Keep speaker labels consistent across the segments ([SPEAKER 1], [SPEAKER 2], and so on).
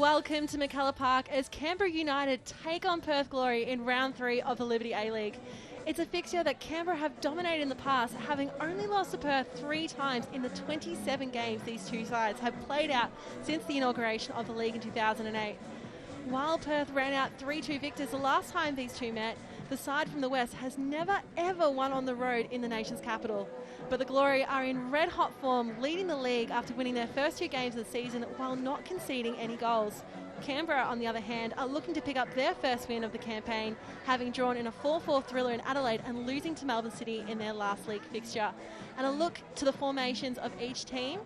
[SPEAKER 1] Welcome to McKellar Park as Canberra United take on Perth Glory in round 3 of the Liberty A-League. It's a fixture that Canberra have dominated in the past, having only lost to Perth 3 times in the 27 games these two sides have played out since the inauguration of the league in 2008. While Perth ran out 3-2 victors the last time these two met, the side from the West has never ever won on the road in the nation's capital. But the Glory are in red-hot form, leading the league after winning their first 2 games of the season while not conceding any goals. Canberra, on the other hand, are looking to pick up their first win of the campaign, having drawn in a 4-4 thriller in Adelaide and losing to Melbourne City in their last league fixture. And a look to the formations of each team.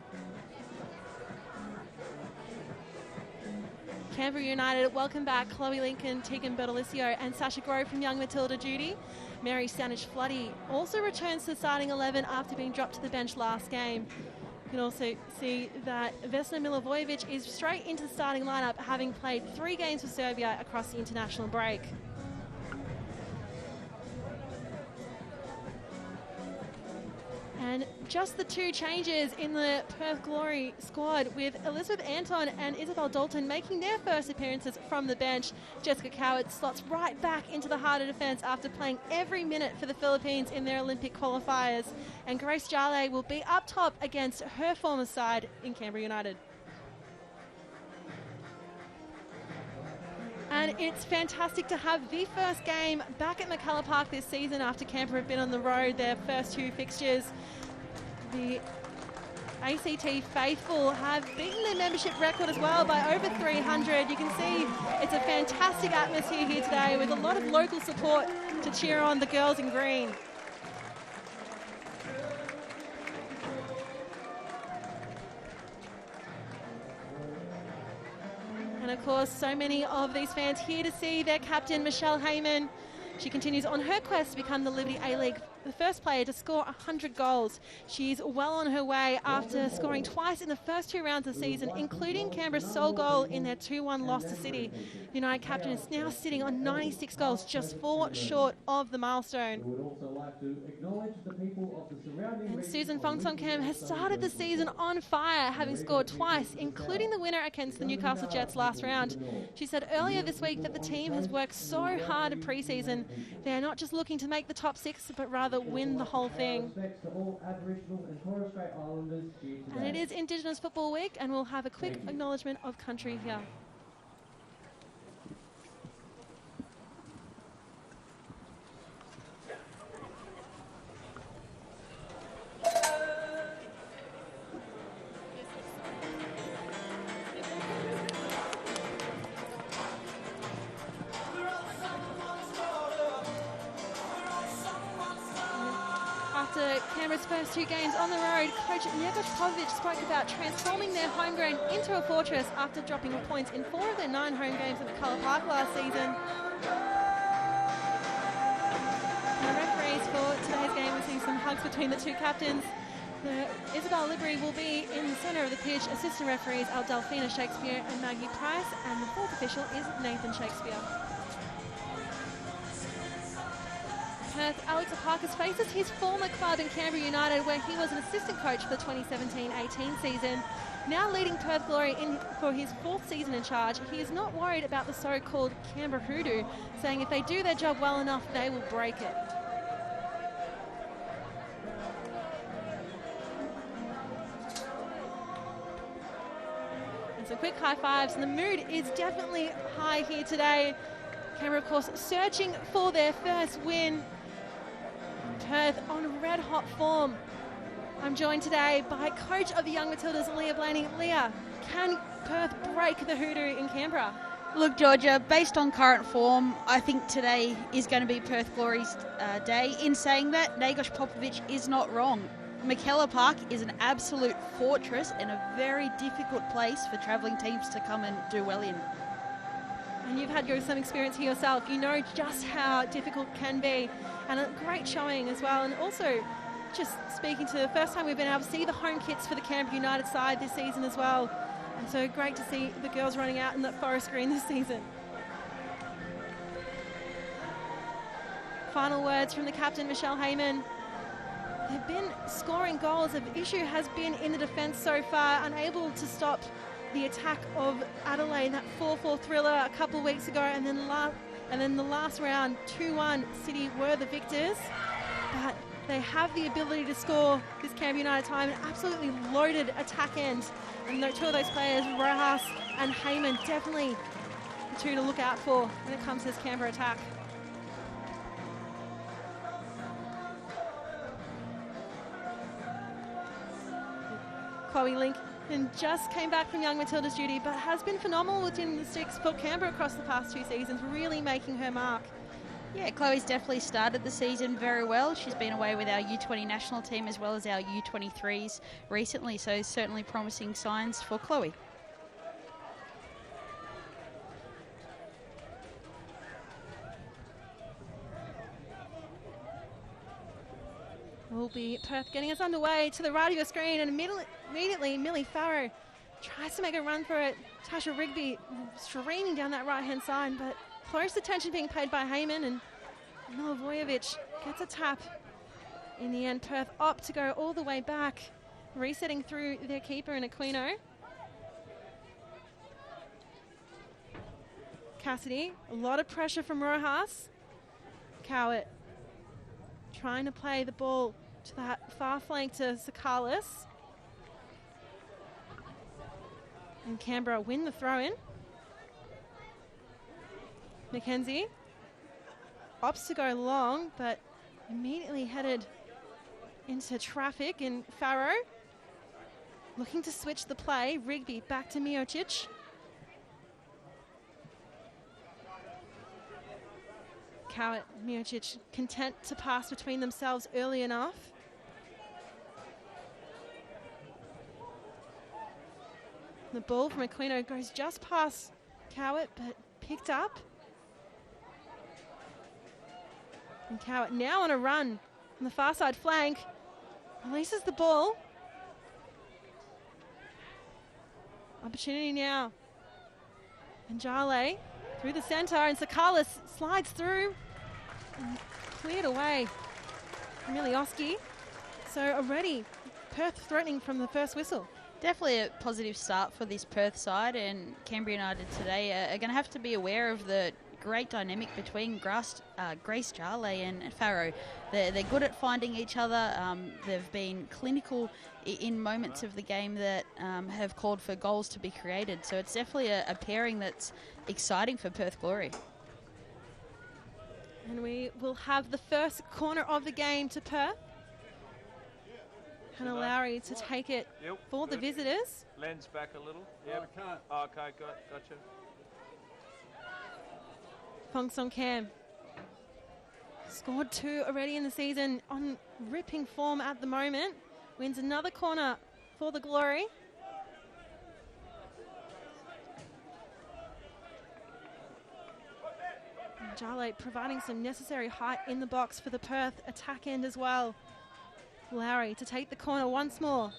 [SPEAKER 1] Canberra United welcome back Chloe Lincoln, Tegan Bertolicio and Sasha Grove from Young Matilda duty. Mary Stanich-Floody also returns to the starting 11 after being dropped to the bench last game. You can also see that Vesna Milivojevic is straight into the starting lineup, having played 3 games for Serbia across the international break. And just the 2 changes in the Perth Glory squad, with Elizabeth Anton and Isabel Dalton making their first appearances from the bench. Jessica Coward slots right back into the heart of defence after playing every minute for the Philippines in their Olympic qualifiers. And Grace Jale will be up top against her former side in Canberra United. And it's fantastic to have the first game back at McKellar Park this season after Canberra have been on the road their first 2 fixtures. The ACT faithful have beaten their membership record as well by over 300. You can see it's a fantastic atmosphere here today with a lot of local support to cheer on the girls in green. And of course, so many of these fans here to see their captain, Michelle Heyman. She continues on her quest to become the Liberty A-League, the first player to score 100 goals. She's well on her way after scoring twice in the first 2 rounds of the season, including Canberra's sole goal in their 2-1 loss to City. The United captain is now sitting on 96 goals, just 4 short of the milestone. And Susan Fong-Song-Kam has started the season on fire, having scored twice, including the winner against the Newcastle Jets last round. She said earlier this week that the team has worked so hard in pre-season. They are not just looking to make the top 6, but rather win the whole thing. And it is Indigenous Football Week, and we'll have a quick acknowledgement of country here. After Canberra's first 2 games on the road, coach Njegoš Popović spoke about transforming their home ground into a fortress after dropping points in 4 of their 9 home games at McKellar Park last season. And the referees for today's game, we're seeing some hugs between the 2 captains. Isabel Libri will be in the centre of the pitch. Assistant referees are Delphina Shakespeare and Maggie Price, and the 4th official is Nathan Shakespeare. Perth, Alex Aparkas faces his former club in Canberra United, where he was an assistant coach for the 2017-18 season. Now leading Perth Glory in for his 4th season in charge, he is not worried about the so-called Canberra hoodoo, saying if they do their job well enough, they will break it. And some quick high fives, and the mood is definitely high here today. Canberra, of course, searching for their first win. Perth on red-hot form. I'm joined today by coach of the Young Matildas, Leah Blaney. Leah, can Perth break the hoodoo in Canberra?
[SPEAKER 2] Look, Georgia, based on current form, I think today is going to be Perth Glory's day. In saying that, Njegoš Popović is not wrong. McKellar Park is an absolute fortress and a very difficult place for travelling teams to come and do well in.
[SPEAKER 1] And you've had some experience here yourself. You know just how difficult it can be, and a great showing as well. And also, just speaking to the first time we've been able to see the home kits for the Canberra United side this season as well. And so great to see the girls running out in that forest green this season. Final words from the captain, Michelle Heyman. They've been scoring goals. The issue has been in the defence so far, unable to stop the attack of Adelaide, that 4-4 thriller a couple of weeks ago, and then the last round, 2-1, City were the victors. But they have the ability to score this Canberra United time, an absolutely loaded attack end. And two of those players, Rojas and Heyman, definitely the two to look out for when it comes to this Canberra attack. Chloe Lincoln just came back from Young Matilda's duty, but has been phenomenal within the sticks for Canberra across the past 2 seasons, really making her mark.
[SPEAKER 2] Yeah, Chloe's definitely started the season very well. She's been away with our U20 national team as well as our U23s recently, so certainly promising signs for Chloe.
[SPEAKER 1] Will be Perth getting us underway to the right of your screen, and immediately Millie Farrow tries to make a run for it. Tasha Rigby streaming down that right-hand side, but close attention being paid by Heyman, and Milivojevic gets a tap. In the end, Perth opt to go all the way back, resetting through their keeper in Aquino. Cassidy, a lot of pressure from Rojas. Cowett trying to play the ball to that far flank to Sakalis. And Canberra win the throw-in. Mackenzie opts to go long, but immediately headed into traffic, and Farrow looking to switch the play. Rigby back to Miocic. Cowett, Miocic content to pass between themselves early enough. The ball from Aquino goes just past Cowett, but picked up. And Cowett now on a run on the far side flank. Releases the ball. Opportunity now. And Jale through the centre, and Sakalis slides through and cleared away from Milioski. So already Perth threatening from the first whistle.
[SPEAKER 2] Definitely a positive start for this Perth side, and Canberra United today are going to have to be aware of the great dynamic between Grace Jale and Farrow. They're good at finding each other. They've been clinical in moments of the game that have called for goals to be created. So it's definitely a pairing that's exciting for Perth Glory.
[SPEAKER 1] And we will have the first corner of the game to Perth. Hannah Lowry to take it for the visitors.
[SPEAKER 3] Lens back a little. Yeah, we can't. Oh, okay, gotcha.
[SPEAKER 1] Fong Song Cam scored 2 already in the season, on ripping form at the moment. Wins another corner for the Glory. And Jale providing some necessary height in the box for the Perth attack end as well. Lowry to take the corner once more.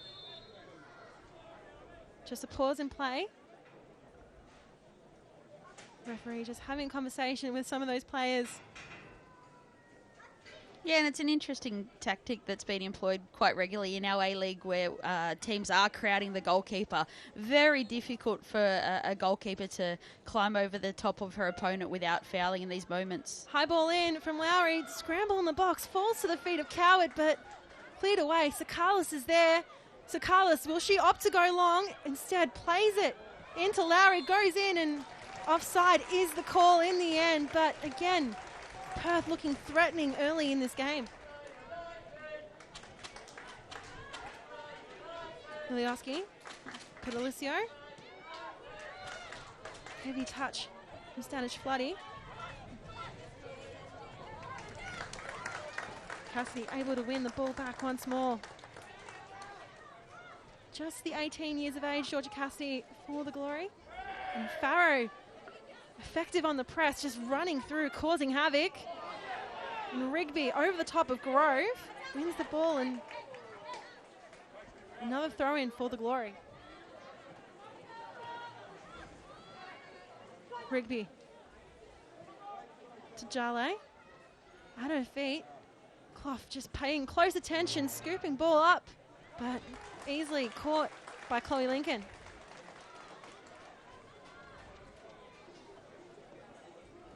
[SPEAKER 1] Just a pause in play. Referee just having conversation with some of those players.
[SPEAKER 2] Yeah, and it's an interesting tactic that's been employed quite regularly in our A-League, where teams are crowding the goalkeeper. Very difficult for a goalkeeper to climb over the top of her opponent without fouling in these moments.
[SPEAKER 1] High ball in from Lowry. Scramble in the box. Falls to the feet of Cowett, but cleared away. Sakalis is there. Sakalis, will she opt to go long? Instead, plays it into Lowry. Goes in, and offside is the call in the end. But again, Perth looking threatening early in this game. Milioski, Pedalicio. Heavy touch from Stanish Floody. Cassidy able to win the ball back once more. Just the 18 years of age, Georgia Cassidy for the Glory. And Farrow, effective on the press, just running through, causing havoc. And Rigby over the top of Grove, wins the ball, and another throw in for the Glory. Rigby to Jale, at her feet. Clough just paying close attention, scooping ball up, but easily caught by Chloe Lincoln.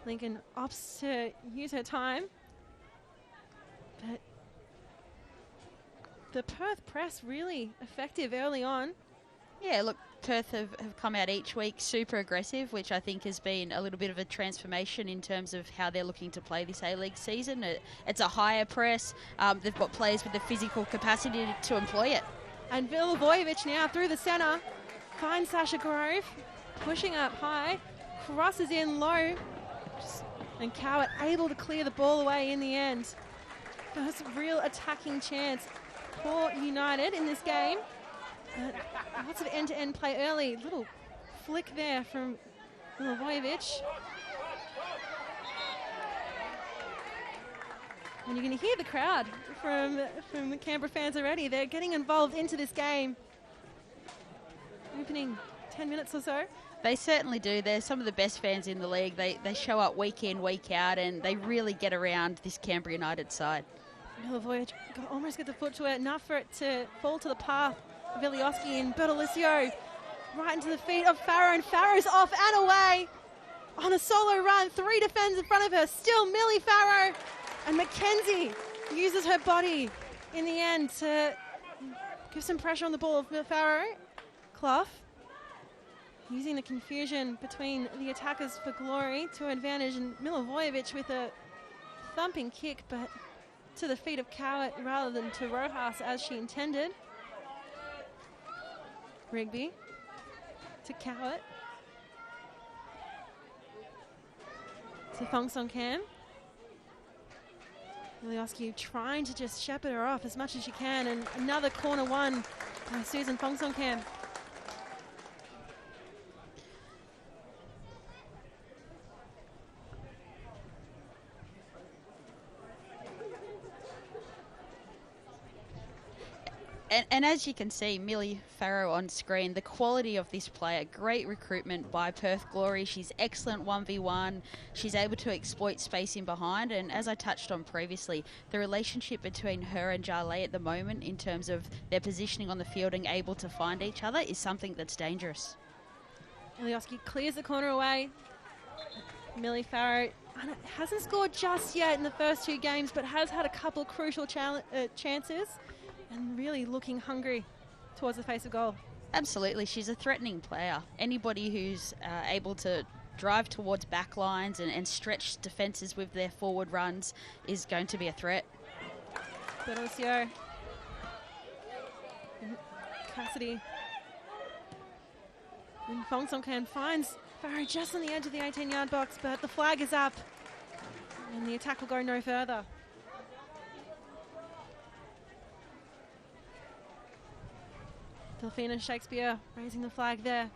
[SPEAKER 1] Lincoln opts to use her time. But the Perth press really effective early on.
[SPEAKER 2] Yeah, look, Perth have come out each week super aggressive, which I think has been a little bit of a transformation in terms of how they're looking to play this A-League season. It's a higher press. They've got players with the physical capacity to employ it.
[SPEAKER 1] And Milivojevic now through the centre. Finds Sasha Grove. Pushing up high. Crosses in low. And Cowart able to clear the ball away in the end. First real attacking chance for United in this game. Lots of end-to-end play early. Little flick there from Milivojevic. And you're going to hear the crowd from the Canberra fans already. They're getting involved into this game. Opening 10 minutes or so.
[SPEAKER 2] They certainly do. They're some of the best fans in the league. They show up week in, week out, and they really get around this Canberra United side.
[SPEAKER 1] Milivojevic almost get the foot to it, enough for it to fall to the path of Ilioski, and Bertolicio right into the feet of Farrow, and Farrow's off and away on a solo run. 3 defenders in front of her. Still Millie Farrow, and Mackenzie uses her body in the end to give some pressure on the ball of Farrow. Clough using the confusion between the attackers for glory to advantage, and Milivojevic with a thumping kick, but to the feet of Cowart rather than to Rojas as she intended. Rigby to Cowart. To Thong Song Cam. Ilioski trying to just shepherd her off as much as she can, and another corner one by Susan Thong Song Cam.
[SPEAKER 2] And as you can see, Millie Farrow on screen, the quality of this player, great recruitment by Perth Glory. She's excellent 1v1. She's able to exploit space in behind. And as I touched on previously, the relationship between her and Jarley at the moment in terms of their positioning on the field and able to find each other is something that's dangerous.
[SPEAKER 1] Ilioski clears the corner away. Millie Farrow hasn't scored just yet in the first 2 games, but has had a couple of crucial chances. And really looking hungry towards the face of goal.
[SPEAKER 2] Absolutely, she's a threatening player. Anybody who's able to drive towards back lines and stretch defences with their forward runs is going to be a threat.
[SPEAKER 1] Bertolicio. Cassidy. And Thong Song Cam finds Farrow just on the edge of the 18-yard box, but the flag is up. And the attack will go no further. Delphina Shakespeare raising the flag there.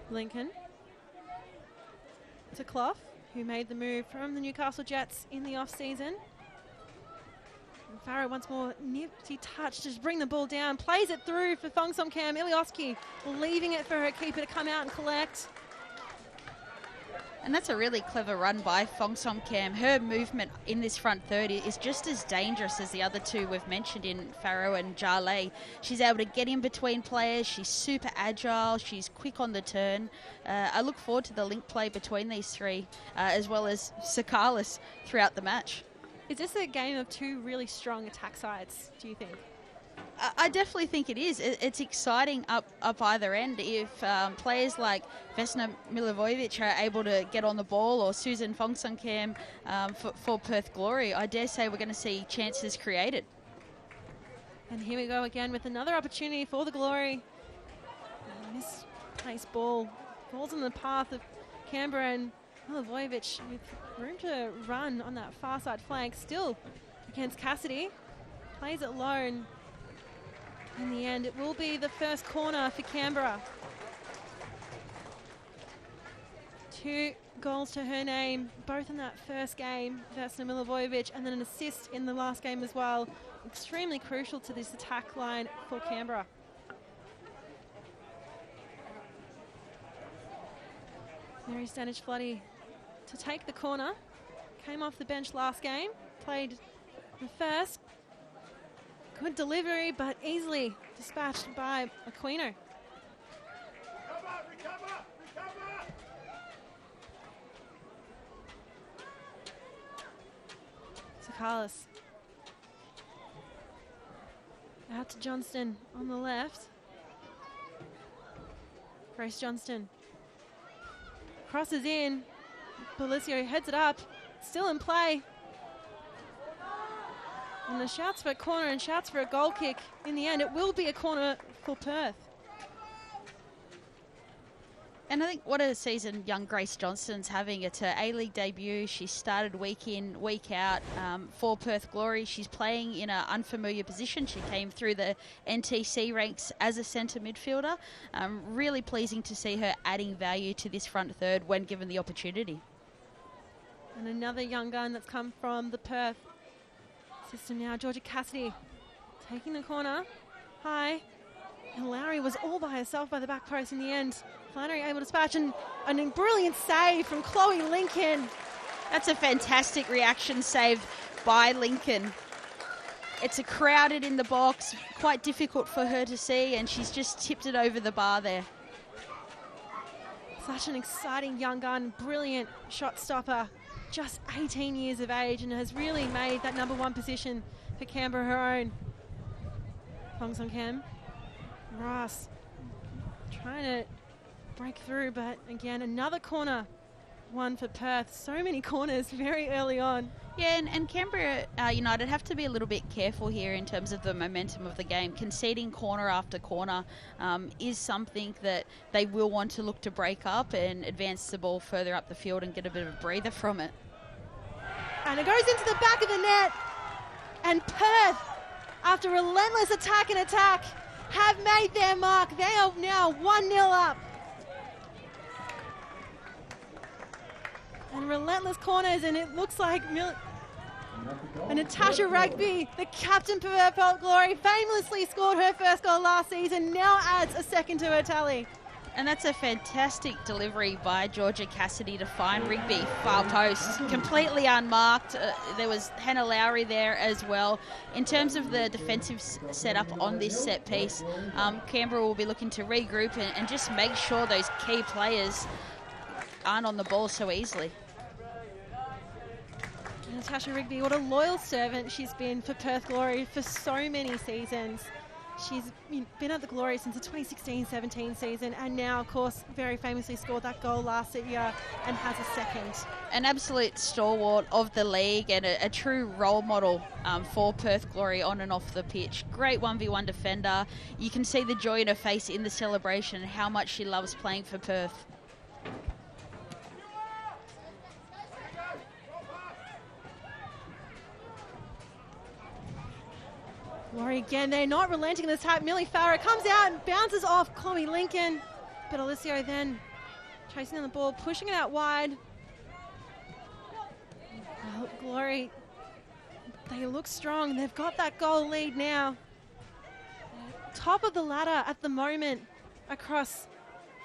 [SPEAKER 1] Lincoln to Clough, who made the move from the Newcastle Jets in the off-season. And Farrow once more, nifty touch to just bring the ball down, plays it through for Thong Song Cam. Ilioski leaving it for her keeper to come out and collect.
[SPEAKER 2] And that's a really clever run by Thong Song Cam. Her movement in this front third is just as dangerous as the other two we've mentioned in Farrow and Jarley. She's able to get in between players. She's super agile. She's quick on the turn. I look forward to the link play between these three, as well as Sakalis throughout the match.
[SPEAKER 1] Is this a game of 2 really strong attack sides, do you think?
[SPEAKER 2] I definitely think it is. It's exciting up either end. If players like Vesna Milivojevic are able to get on the ball, or Susan Thong Song Cam for Perth Glory, I dare say we're going to see chances created.
[SPEAKER 1] And here we go again with another opportunity for the Glory. Misplaced ball falls in the path of Canberra, and Milivojevic with room to run on that far side flank, still against Cassidy. Plays it low, and in the end, it will be the first corner for Canberra. 2 goals to her name, both in that first game, Vesna Milivojevic, and then an assist in the last game as well. Extremely crucial to this attack line for Canberra. Mary Stanich-Floody to take the corner. Came off the bench last game, played the first. Good delivery, but easily dispatched by Aquino. Carlos. Out to Johnston on the left. Grace Johnston. Crosses in. Belicio heads it up. Still in play. And the shouts for a corner and shouts for a goal kick. In the end, it will be a corner for Perth.
[SPEAKER 2] And I think what a season young Grace Johnston's having. It's her A-League debut. She started week in, week out for Perth Glory. She's playing in an unfamiliar position. She came through the NTC ranks as a centre midfielder. Really pleasing to see her adding value to this front third when given the opportunity.
[SPEAKER 1] And another young gun that's come from the Perth system now, Georgia Cassidy, taking the corner, high. And Lowry was all by herself by the back post in the end. Flannery able to dispatch, and a brilliant save from Chloe Lincoln.
[SPEAKER 2] That's a fantastic reaction save by Lincoln. It's a crowded in the box, quite difficult for her to see, and she's just tipped it over the bar there.
[SPEAKER 1] Such an exciting young gun, brilliant shot stopper, just 18 years of age, and has really made that number 1 position for Canberra her own. Fongs on Cam. Ross trying to break through, but again, another corner one for Perth. So many corners very early on.
[SPEAKER 2] Yeah, and Canberra United have to be a little bit careful here in terms of the momentum of the game. Conceding corner after corner is something that they will want to look to break up and advance the ball further up the field and get a bit of a breather from it.
[SPEAKER 1] And it goes into the back of the net, and Perth, after relentless attack, have made their mark. They are now 1-0 up. And relentless corners, and it looks like and Natasha Rugby, the captain for Perth Glory, famously scored her first goal last season, now adds a second to her tally.
[SPEAKER 2] And that's a fantastic delivery by Georgia Cassidy to find Rigby far post, completely unmarked. There was Hannah Lowry there as well. In terms of the defensive setup on this set piece, Canberra will be looking to regroup and just make sure those key players aren't on the ball so easily.
[SPEAKER 1] Natasha Rigby, what a loyal servant she's been for Perth Glory for so many seasons. She's been at the Glory since the 2016-17 season, and now, of course, very famously scored that goal last year and has a second.
[SPEAKER 2] An absolute stalwart of the league and a true role model for Perth Glory on and off the pitch. Great 1v1 defender. You can see the joy in her face in the celebration and how much she loves playing for Perth.
[SPEAKER 1] Glory again, they're not relenting this time. Millie Farah comes out and bounces off Chloe Lincoln. But Alicio then chasing on the ball, pushing it out wide. Well, Glory, they look strong. They've got that goal lead now. Top of the ladder at the moment across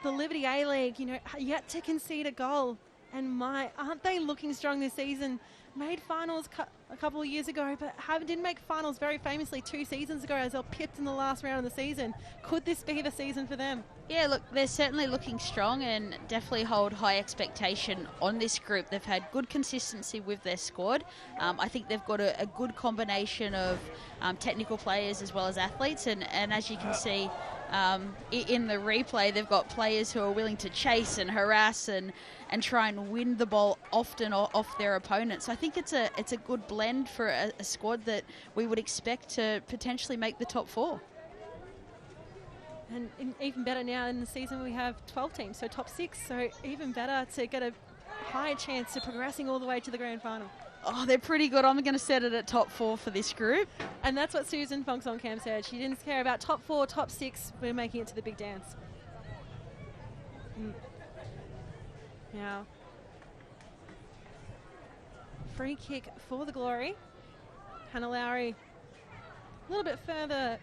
[SPEAKER 1] the Liberty A-League, yet to concede a goal. And aren't they looking strong this season? Made finals a couple of years ago, but didn't make finals very famously 2 seasons ago as they were pipped in the last round of the season. Could this be the season for them?
[SPEAKER 2] Yeah, look, they're certainly looking strong and definitely hold high expectation on this group. They've had good consistency with their squad. I think they've got a good combination of technical players as well as athletes, and as you can see in the replay, they've got players who are willing to chase and harass and try and win the ball often off their opponents. So I think it's a good blend for a squad that we would expect to potentially make the top 4.
[SPEAKER 1] And even better now in the season we have 12 teams, so top 6, so even better to get a higher chance of progressing all the way to the grand final.
[SPEAKER 2] Oh, they're pretty good. I'm going to set it at top 4 for this group.
[SPEAKER 1] And that's what Susan Fonks on Cam said. She didn't care about top 4, top 6. We're making it to the big dance. Now, free kick for the Glory. Hannah Lowry a little bit further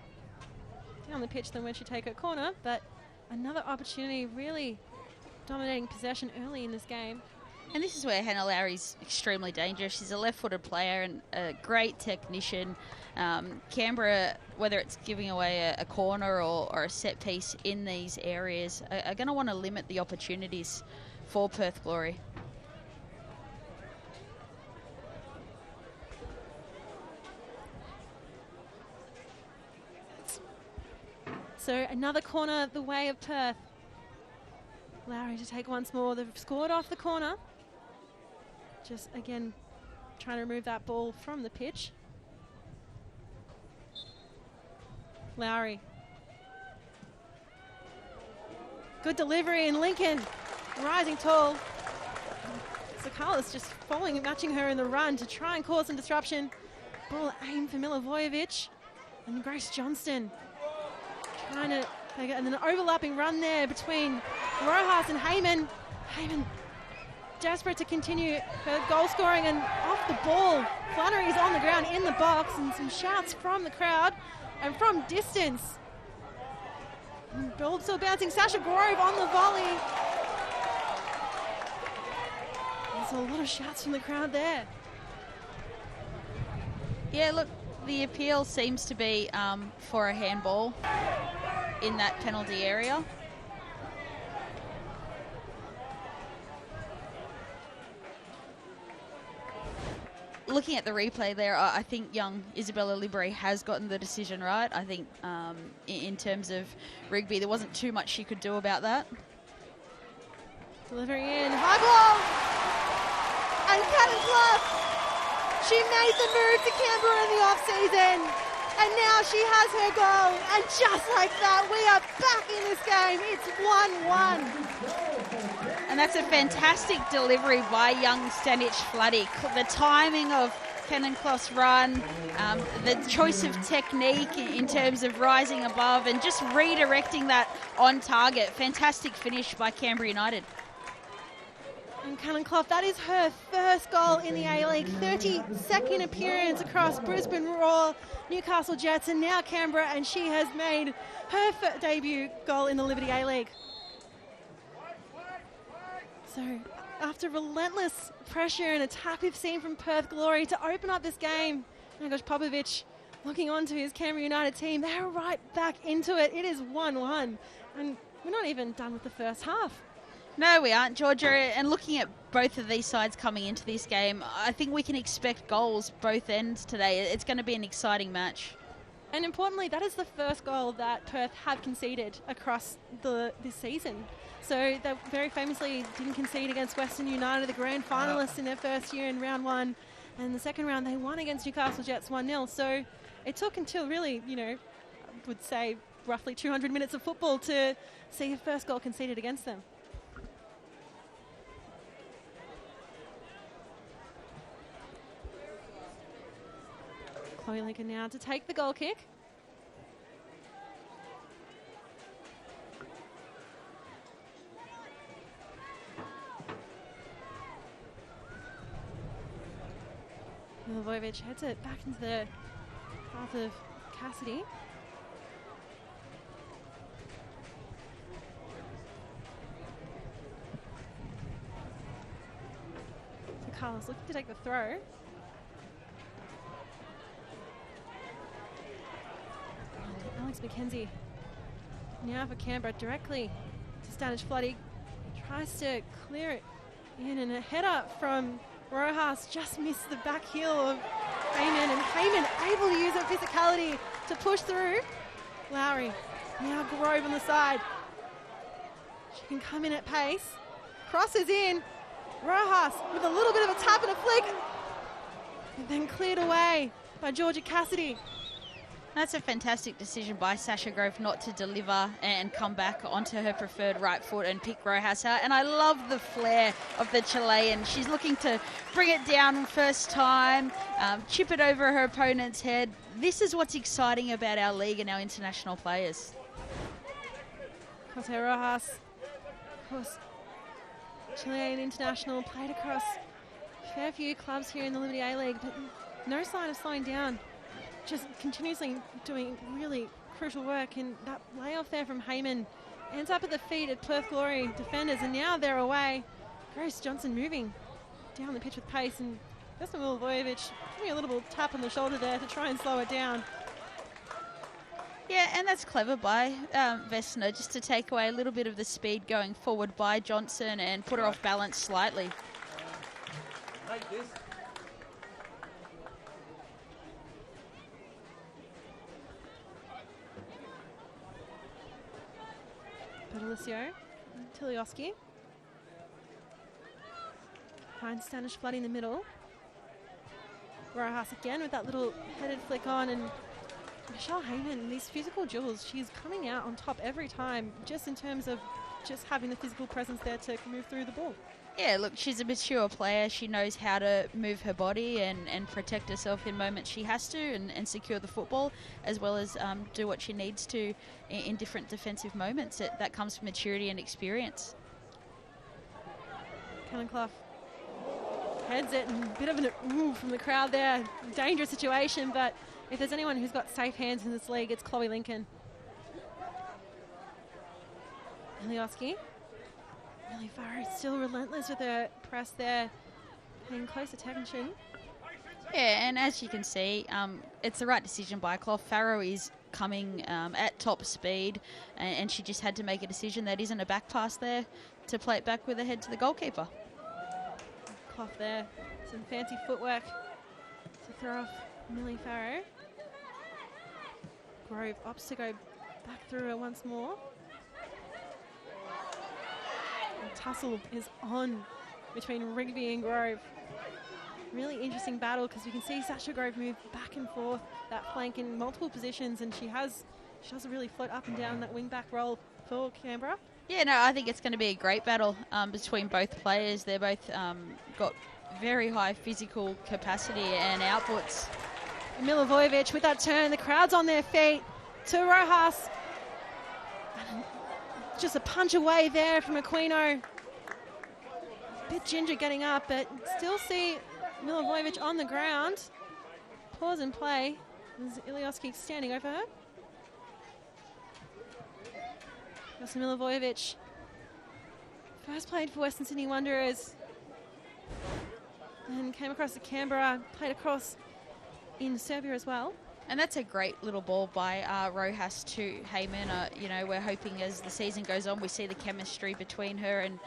[SPEAKER 1] down the pitch than when she take her corner, but another opportunity, really dominating possession early in this game.
[SPEAKER 2] And this is where Hannah Lowry's extremely dangerous. She's a left-footed player and a great technician. Canberra, whether it's giving away a corner or a set piece in these areas, are going to want to limit the opportunities for Perth Glory.
[SPEAKER 1] So another corner the way of Perth. Lowry to take once more. They've scored off the corner. Just again trying to remove that ball from the pitch. Lowry. Good delivery, and Lincoln rising tall. Sakala's just following and matching her in the run to try and cause some disruption. Ball aimed for Milivojevic, and Grace Johnston trying to take it, and then an overlapping run there between Rojas and Heyman. Heyman desperate to continue her goal scoring, and off the ball. Flannery's on the ground in the box, and some shouts from the crowd and from distance. And ball still bouncing. Sasha Grove on the volley. There's a lot of shouts from the crowd there.
[SPEAKER 2] Yeah, look, the appeal seems to be for a handball in that penalty area. Looking at the replay there, I think young Isabella Libre has gotten the decision right. I think in terms of Rigby, there wasn't too much she could do about that.
[SPEAKER 1] Delivery in, high ball! And Cannon Clough! She made the move to Canberra in the off-season, and now she has her goal. And just like that, we are back in this game. It's 1-1.
[SPEAKER 2] And that's a fantastic delivery by young Stanic Fladdy. The timing of Cannon Clough's run, the choice of technique in terms of rising above and just redirecting that on target. Fantastic finish by Canberra United.
[SPEAKER 1] And Cannon Clough, that is her first goal in the A-League. 32nd appearance across Brisbane Roar, Newcastle Jets, and now Canberra, and she has made her debut goal in the Liberty A-League. So after relentless pressure and attack we've seen from Perth Glory to open up this game, Nagosh Popovic looking on to his Canberra United team, they're right back into it. It is 1-1, and we're not even done with the first half.
[SPEAKER 2] No, we aren't, Georgia. And looking at both of these sides coming into this game, I think we can expect goals both ends today. It's going to be an exciting match.
[SPEAKER 1] And importantly, that is the first goal that Perth have conceded across this season. So they very famously didn't concede against Western United, the grand finalists in their first year in round one. And the second round, they won against Newcastle Jets 1-0. So it took until really, I would say roughly 200 minutes of football to see a first goal conceded against them. Chloe Lincoln now to take the goal kick. Milivojevic heads it back into the path of Cassidy. So Carlos looking to take the throw. Alex McKenzie now for Canberra directly to Stanic Floody. Tries to clear it in, and a header from Rojas just missed the back heel of Heyman, and Heyman able to use her physicality to push through. Lowry, now Grove on the side. She can come in at pace. Crosses in. Rojas with a little bit of a tap and a flick. And then cleared away by Georgia Cassidy.
[SPEAKER 2] That's a fantastic decision by Sasha Grove not to deliver and come back onto her preferred right foot and pick Rojas out. And I love the flair of the Chilean. She's looking to bring it down first time, chip it over her opponent's head. This is what's exciting about our league and our international players.
[SPEAKER 1] Jose Rojas, of course, Chilean international, played across a fair few clubs here in the Liberty A-League, but no sign of slowing down. Just continuously doing really crucial work, and that layoff there from Heyman ends up at the feet of Perth Glory defenders, and now they're away. Grace Johnson moving down the pitch with pace, and Vesna Milivojevic giving a little tap on the shoulder there to try and slow it down.
[SPEAKER 2] Yeah, and that's clever by Vesna, just to take away a little bit of the speed going forward by Johnson and put her off balance slightly.
[SPEAKER 3] Like this.
[SPEAKER 1] Pedalicio, Tilioski. Finds Stanish Flood in the middle. Rojas again with that little headed flick on, and Michelle Heyman, these physical duels, she's coming out on top every time, just in terms of just having the physical presence there to move through the ball.
[SPEAKER 2] Yeah, look, she's a mature player. She knows how to move her body and protect herself in moments she has to and secure the football, as well as do what she needs to in different defensive moments. That comes from maturity and experience.
[SPEAKER 1] Cannon Clough heads it, and a bit of an ooh from the crowd there. Dangerous situation, but if there's anyone who's got safe hands in this league, it's Chloe Lincoln. Ilioski. Millie Farrow still relentless with her press there, paying close attention.
[SPEAKER 2] Yeah, and as you can see, it's the right decision by Clough. Farrow is coming at top speed, and she just had to make a decision. That isn't a back pass there to play it back with her head to the goalkeeper.
[SPEAKER 1] Clough there, some fancy footwork to throw off Millie Farrow. Grove opts to go back through her once more. And tussle is on between Rigby and Grove. Really interesting battle, because we can see Sasha Grove move back and forth that flank in multiple positions, and she does really float up and down that wing back role for Canberra.
[SPEAKER 2] Yeah, no, I think it's going to be a great battle between both players. They're both got very high physical capacity and outputs.
[SPEAKER 1] Milivojevic with that turn, the crowd's on their feet to Rojas. Just a punch away there from Aquino. Bit ginger getting up, but still see Milivojevic on the ground. Pause and play. There's Ilioski standing over her. Vesna Milivojevic, first played for Western Sydney Wanderers, and came across to Canberra, played across in Serbia as well.
[SPEAKER 2] And that's a great little ball by Rojas to Heyman. You know, we're hoping as the season goes on, we see the chemistry between her and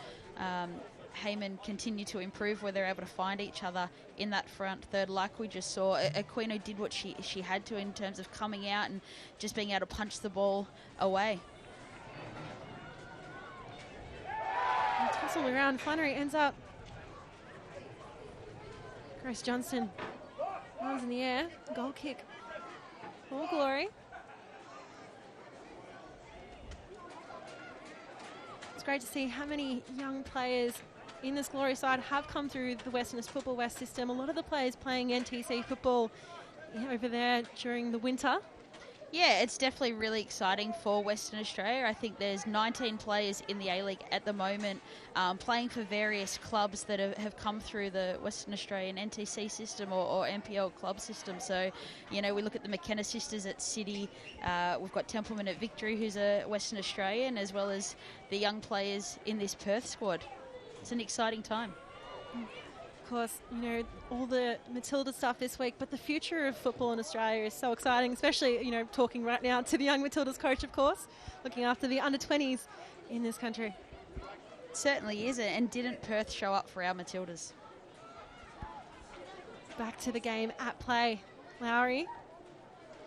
[SPEAKER 2] Heyman continue to improve, where they're able to find each other in that front third, like we just saw. Aquino did what she had to in terms of coming out and just being able to punch the ball away.
[SPEAKER 1] And tussle around, Flannery ends up. Grace Johnston runs in the air, goal kick for Glory. It's great to see how many young players in this Glory side have come through the Western Football West system. A lot of the players playing NTC football over there during the winter.
[SPEAKER 2] Yeah, it's definitely really exciting for Western Australia. I think there's 19 players in the A-League at the moment playing for various clubs that have come through the Western Australian NTC system or NPL club system. So, you know, we look at the McKenna sisters at City. We've got Templeman at Victory, who's a Western Australian, as well as the young players in this Perth squad. It's an exciting time.
[SPEAKER 1] Of course, you know, all the Matilda stuff this week, but the future of football in Australia is so exciting, especially, you know, talking right now to the young Matildas coach, of course, looking after the under-20s in this country.
[SPEAKER 2] It certainly is, and didn't Perth show up for our Matildas?
[SPEAKER 1] Back to the game at play. Lowry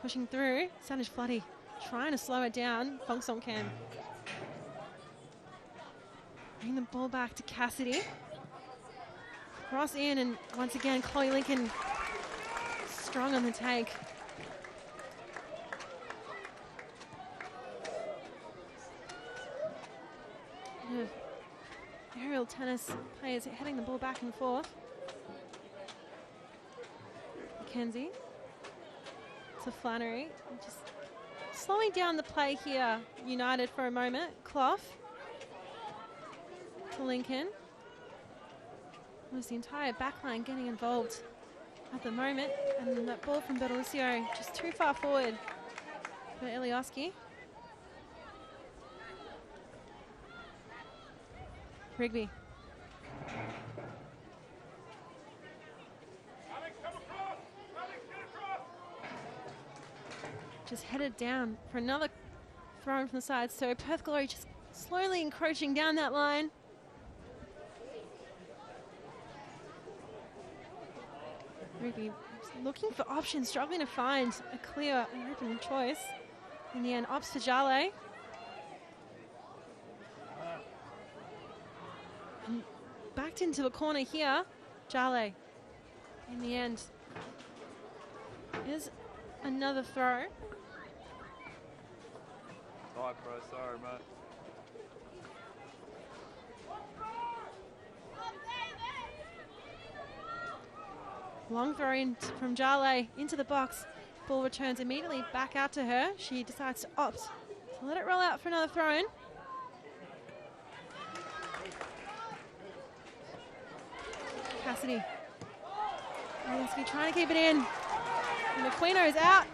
[SPEAKER 1] pushing through. Sanish Floody trying to slow it down. Fong Song Cam. Bring the ball back to Cassidy. Cross in, and once again, Chloe Lincoln strong on the take. Aerial tennis players heading the ball back and forth. Mackenzie to Flannery. Just slowing down the play here, United for a moment. Clough to Lincoln. Was the entire backline getting involved at the moment, and that ball from Bertolicio just too far forward for Ilioski. Rigby just headed down for another throw from the side. So Perth Glory just slowly encroaching down that line. Ruby looking for options, struggling to find a clear and open choice. In the end, opts for Jale. And backed into a corner here. Jale, in the end, is another throw.
[SPEAKER 3] Sorry, bro. Sorry, mate.
[SPEAKER 1] Long throw in from Jale into the box. Ball returns immediately back out to her. She decides to opt to let it roll out for another throw in. Cassidy. Liga trying to keep it in. And McQueeno's out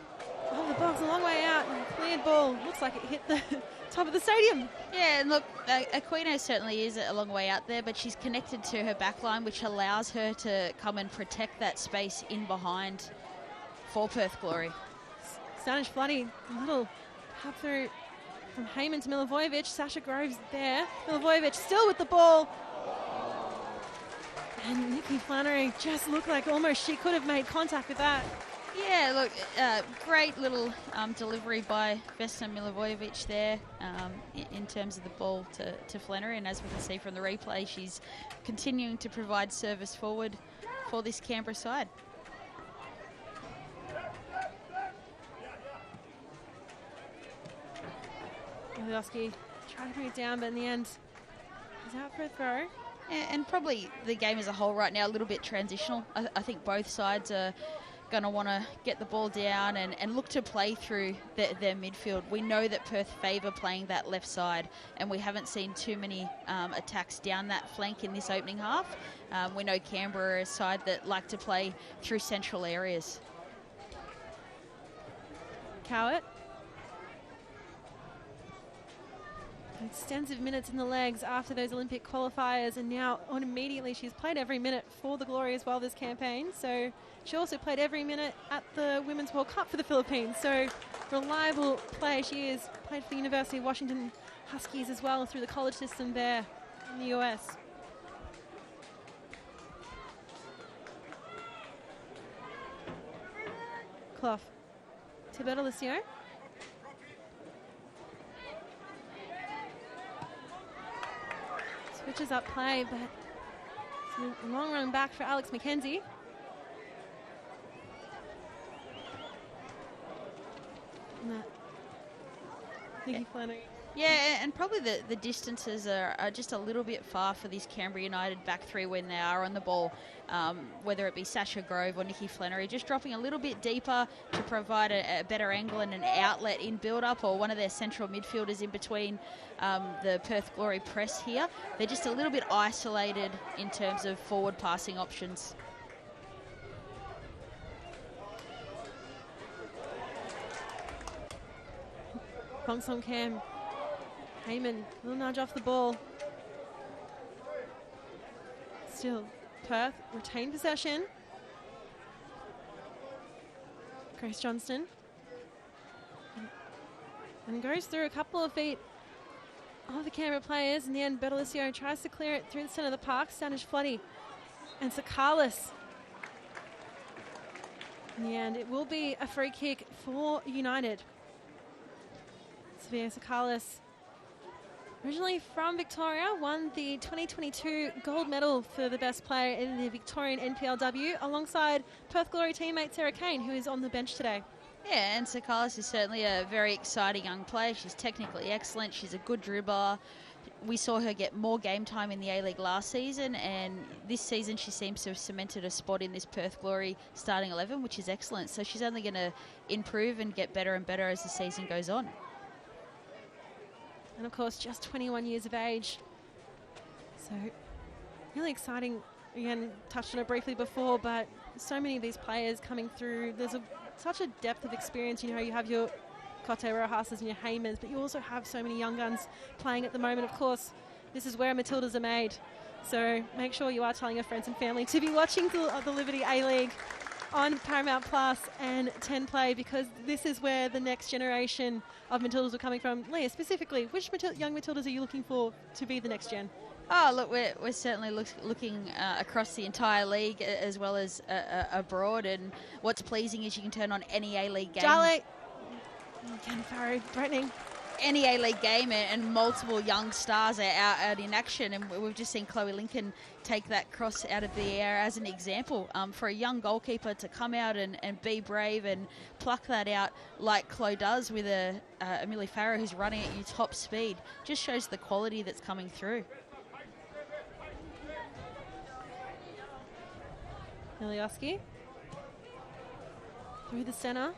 [SPEAKER 1] of the box, a long way out. And cleared ball. Looks like it hit the top of the stadium.
[SPEAKER 2] Yeah, and look, Aquino certainly is a long way out there, but she's connected to her back line, which allows her to come and protect that space in behind for Perth Glory.
[SPEAKER 1] Stanish Floody, a little hop through from Heyman to Milivojevic. Sasha Groves there. Milivojevic still with the ball. And Nikki Flannery just looked like almost she could have made contact with that.
[SPEAKER 2] Yeah, look, great little delivery by Vesna Milivojevic there in terms of the ball to Flannery. And as we can see from the replay, she's continuing to provide service forward for this Canberra side.
[SPEAKER 1] Milioski tried to bring it down, but in the end, he's out for a throw.
[SPEAKER 2] Yeah, and probably the game as a whole right now a little bit transitional. I think both sides are going to want to get the ball down and look to play through their midfield. We know that Perth favour playing that left side, and we haven't seen too many attacks down that flank in this opening half. We know Canberra are a side that like to play through central areas.
[SPEAKER 1] Cowett. Extensive minutes in the legs after those Olympic qualifiers, and now immediately she's played every minute for the Glory as well this campaign. So she also played every minute at the Women's World Cup for the Philippines. So reliable player she is. Played for the University of Washington Huskies as well through the college system there in the US. Clough to Bertolicio. Switches up play, but it's a long run back for Alex McKenzie. Nikki Flannery.
[SPEAKER 2] Yeah, and probably the distances are just a little bit far for this Canberra United back three when they are on the ball, whether it be Sasha Grove or Nikki Flannery, just dropping a little bit deeper to provide a better angle and an outlet in build-up, or one of their central midfielders in between the Perth Glory press here. They're just a little bit isolated in terms of forward passing options.
[SPEAKER 1] Bonks on Cam. Heyman, little nudge off the ball. Still, Perth retain possession. Grace Johnston. And goes through a couple of feet of the Canberra players. In the end, Bertolicio tries to clear it through the centre of the park. Stanish Floody and Sakalis. In the end, it will be a free kick for United. Sevilla Sakalis, originally from Victoria, won the 2022 gold medal for the best player in the Victorian NPLW alongside Perth Glory teammate Sarah Kane, who is on the bench today.
[SPEAKER 2] Yeah, and Sakalis is certainly a very exciting young player. She's technically excellent. She's a good dribbler. We saw her get more game time in the A-League last season, and this season she seems to have cemented a spot in this Perth Glory starting 11, which is excellent. So she's only going to improve and get better and better as the season goes on.
[SPEAKER 1] And of course, just 21 years of age. So really exciting. Again, touched on it briefly before, but so many of these players coming through. There's such a depth of experience. You know, you have your Cote Rojas's and your Heymans, but you also have so many young guns playing at the moment. Of course, this is where Matildas are made. So make sure you are telling your friends and family to be watching the Liberty A-League. on Paramount Plus and 10 Play, because this is where the next generation of Matildas are coming from. Leah, specifically, which young Matildas are you looking for to be the next gen?
[SPEAKER 2] Oh, look, we're certainly looking across the entire league as well as abroad, and what's pleasing is you can turn on any A-League game.
[SPEAKER 1] Charlie, Ken Farrow, threatening.
[SPEAKER 2] Any A-League game and multiple young stars are out in action, and we've just seen Chloe Lincoln take that cross out of the air as an example. For a young goalkeeper to come out and be brave and pluck that out like Chloe does with Amelia Farrow who's running at you top speed, just shows the quality that's coming through.
[SPEAKER 1] Milioski through the centre.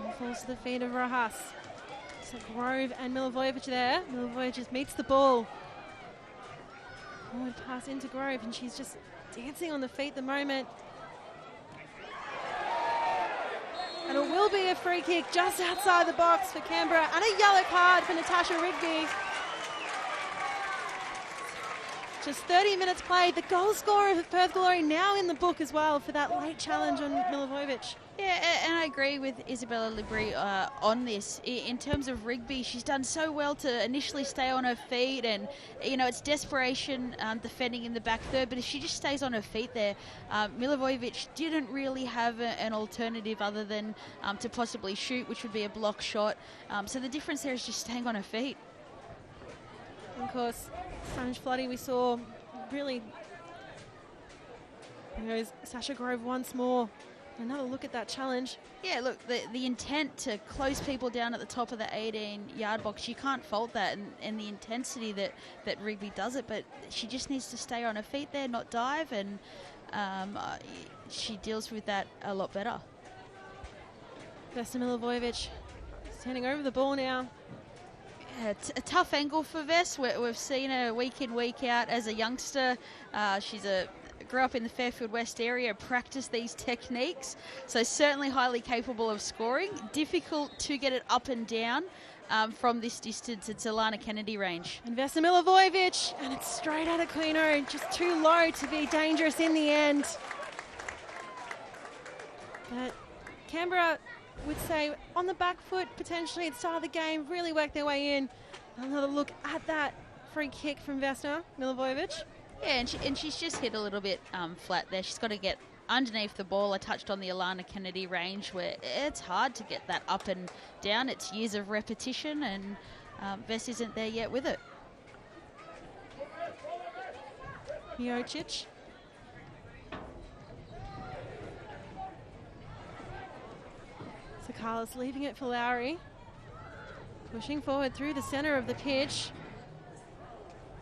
[SPEAKER 1] And falls to the feet of Rojas. So Grove and Milivojevic there. Milivojevic just meets the ball. Forward pass into Grove, and she's just dancing on the feet at the moment. And it will be a free kick just outside the box for Canberra, and a yellow card for Natasha Rigby. Just 30 minutes played. The goal scorer of Perth Glory now in the book as well for that late challenge on Milivojevic.
[SPEAKER 2] Yeah, and I agree with Isabella Libri on this. In terms of Rigby, she's done so well to initially stay on her feet, and it's desperation defending in the back third, but if she just stays on her feet there, Milivojevic didn't really have an alternative other than to possibly shoot, which would be a block shot. So the difference there is just staying on her feet.
[SPEAKER 1] And of course, Sponge Flooding, we saw really. There goes Sasha Grove once more. Another look at that challenge.
[SPEAKER 2] Yeah, look, the intent to close people down at the top of the 18-yard box, you can't fault that, and the intensity that Rigby does it, but she just needs to stay on her feet there, not dive, and she deals with that a lot better.
[SPEAKER 1] Vesna Milivojevic standing over the ball now.
[SPEAKER 2] Yeah, a tough angle for Vess. We've seen her week in, week out as a youngster. She's grew up in the Fairfield West area, practiced these techniques, so certainly highly capable of scoring. Difficult to get it up and down from this distance. It's Alana Kennedy range.
[SPEAKER 1] And Vesna Milivojevic, and it's straight out of Quino, just too low to be dangerous in the end. But Canberra would say on the back foot potentially at the start of the game, really worked their way in. Another look at that free kick from Vesna Milivojevic.
[SPEAKER 2] Yeah, and she's just hit a little bit flat there. She's got to get underneath the ball. I touched on the Alana Kennedy range where it's hard to get that up and down. It's years of repetition, and Vess isn't there yet with it.
[SPEAKER 1] Miocic. Sakalas leaving it for Lowry. Pushing forward through the centre of the pitch.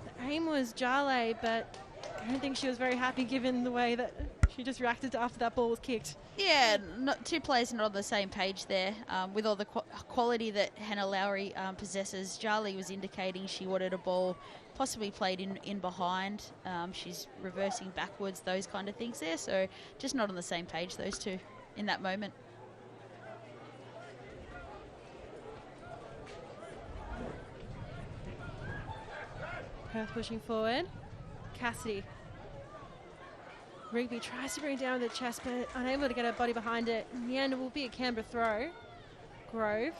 [SPEAKER 1] The aim was Jale, but I don't think she was very happy given the way that she just reacted after that ball was kicked.
[SPEAKER 2] Yeah, two players not on the same page there. With all the quality that Hannah Lowry possesses, Jale was indicating she wanted a ball possibly played in behind. She's reversing backwards, those kind of things there. So just not on the same page, those two, in that moment.
[SPEAKER 1] Perth pushing forward. Cassidy. Rigby tries to bring it down with the chest, but unable to get her body behind it. In the end, it will be a Canberra throw. Grove.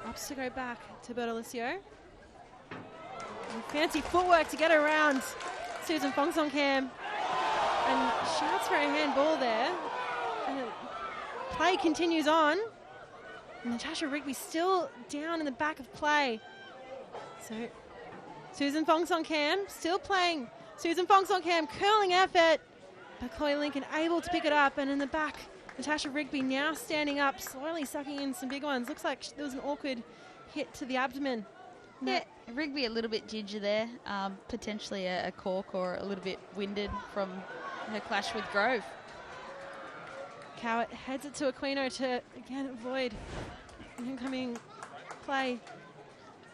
[SPEAKER 1] Opts to go back to Bertolicio. And fancy footwork to get around Susan Fongsong Cam. And shouts for a handball there. And play continues on. And Natasha Rigby still down in the back of play. So Susan Fongsong Cam still playing. Susan Fongsong Cam curling effort. But Chloe Lincoln able to pick it up. And in the back, Natasha Rigby now standing up, slowly sucking in some big ones. Looks like there was an awkward hit to the abdomen.
[SPEAKER 2] Yeah, Rigby a little bit ginger there. Potentially a cork or a little bit winded from her clash with Grove.
[SPEAKER 1] Cowett heads it to Aquino to again avoid an incoming play.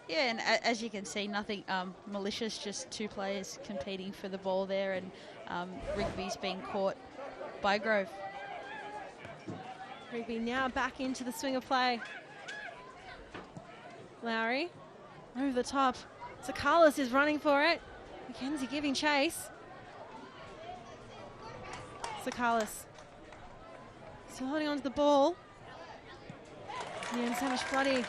[SPEAKER 2] Yeah, and as you can see, nothing malicious, just two players competing for the ball there, and Rigby's being caught by Grove.
[SPEAKER 1] Rigby now back into the swing of play. Lowry over the top. Sakalas is running for it. Mackenzie giving chase. Sakalis still holding on to the ball. Yeah, and Samish Floody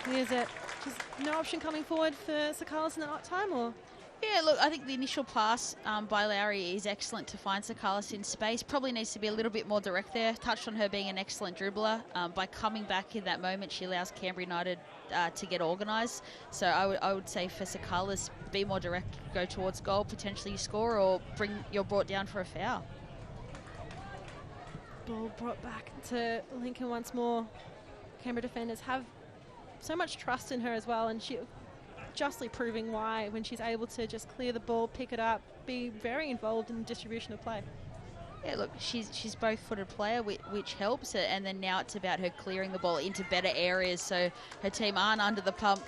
[SPEAKER 1] clears it. Just no option coming forward for Sakalis in that time, or?
[SPEAKER 2] Yeah, look, I think the initial pass by Lowry is excellent to find Sakalis in space. Probably needs to be a little bit more direct there. Touched on her being an excellent dribbler. By coming back in that moment, she allows Canberra United to get organised. So I would say for Sakalis, be more direct, go towards goal, potentially score, or you're brought down for a foul.
[SPEAKER 1] Ball brought back to Lincoln once more. Canberra defenders have so much trust in her as well, and she justly proving why when she's able to just clear the ball, pick it up, be very involved in the distribution of play.
[SPEAKER 2] Yeah, look, she's both-footed player, which helps, and then now it's about her clearing the ball into better areas so her team aren't under the pump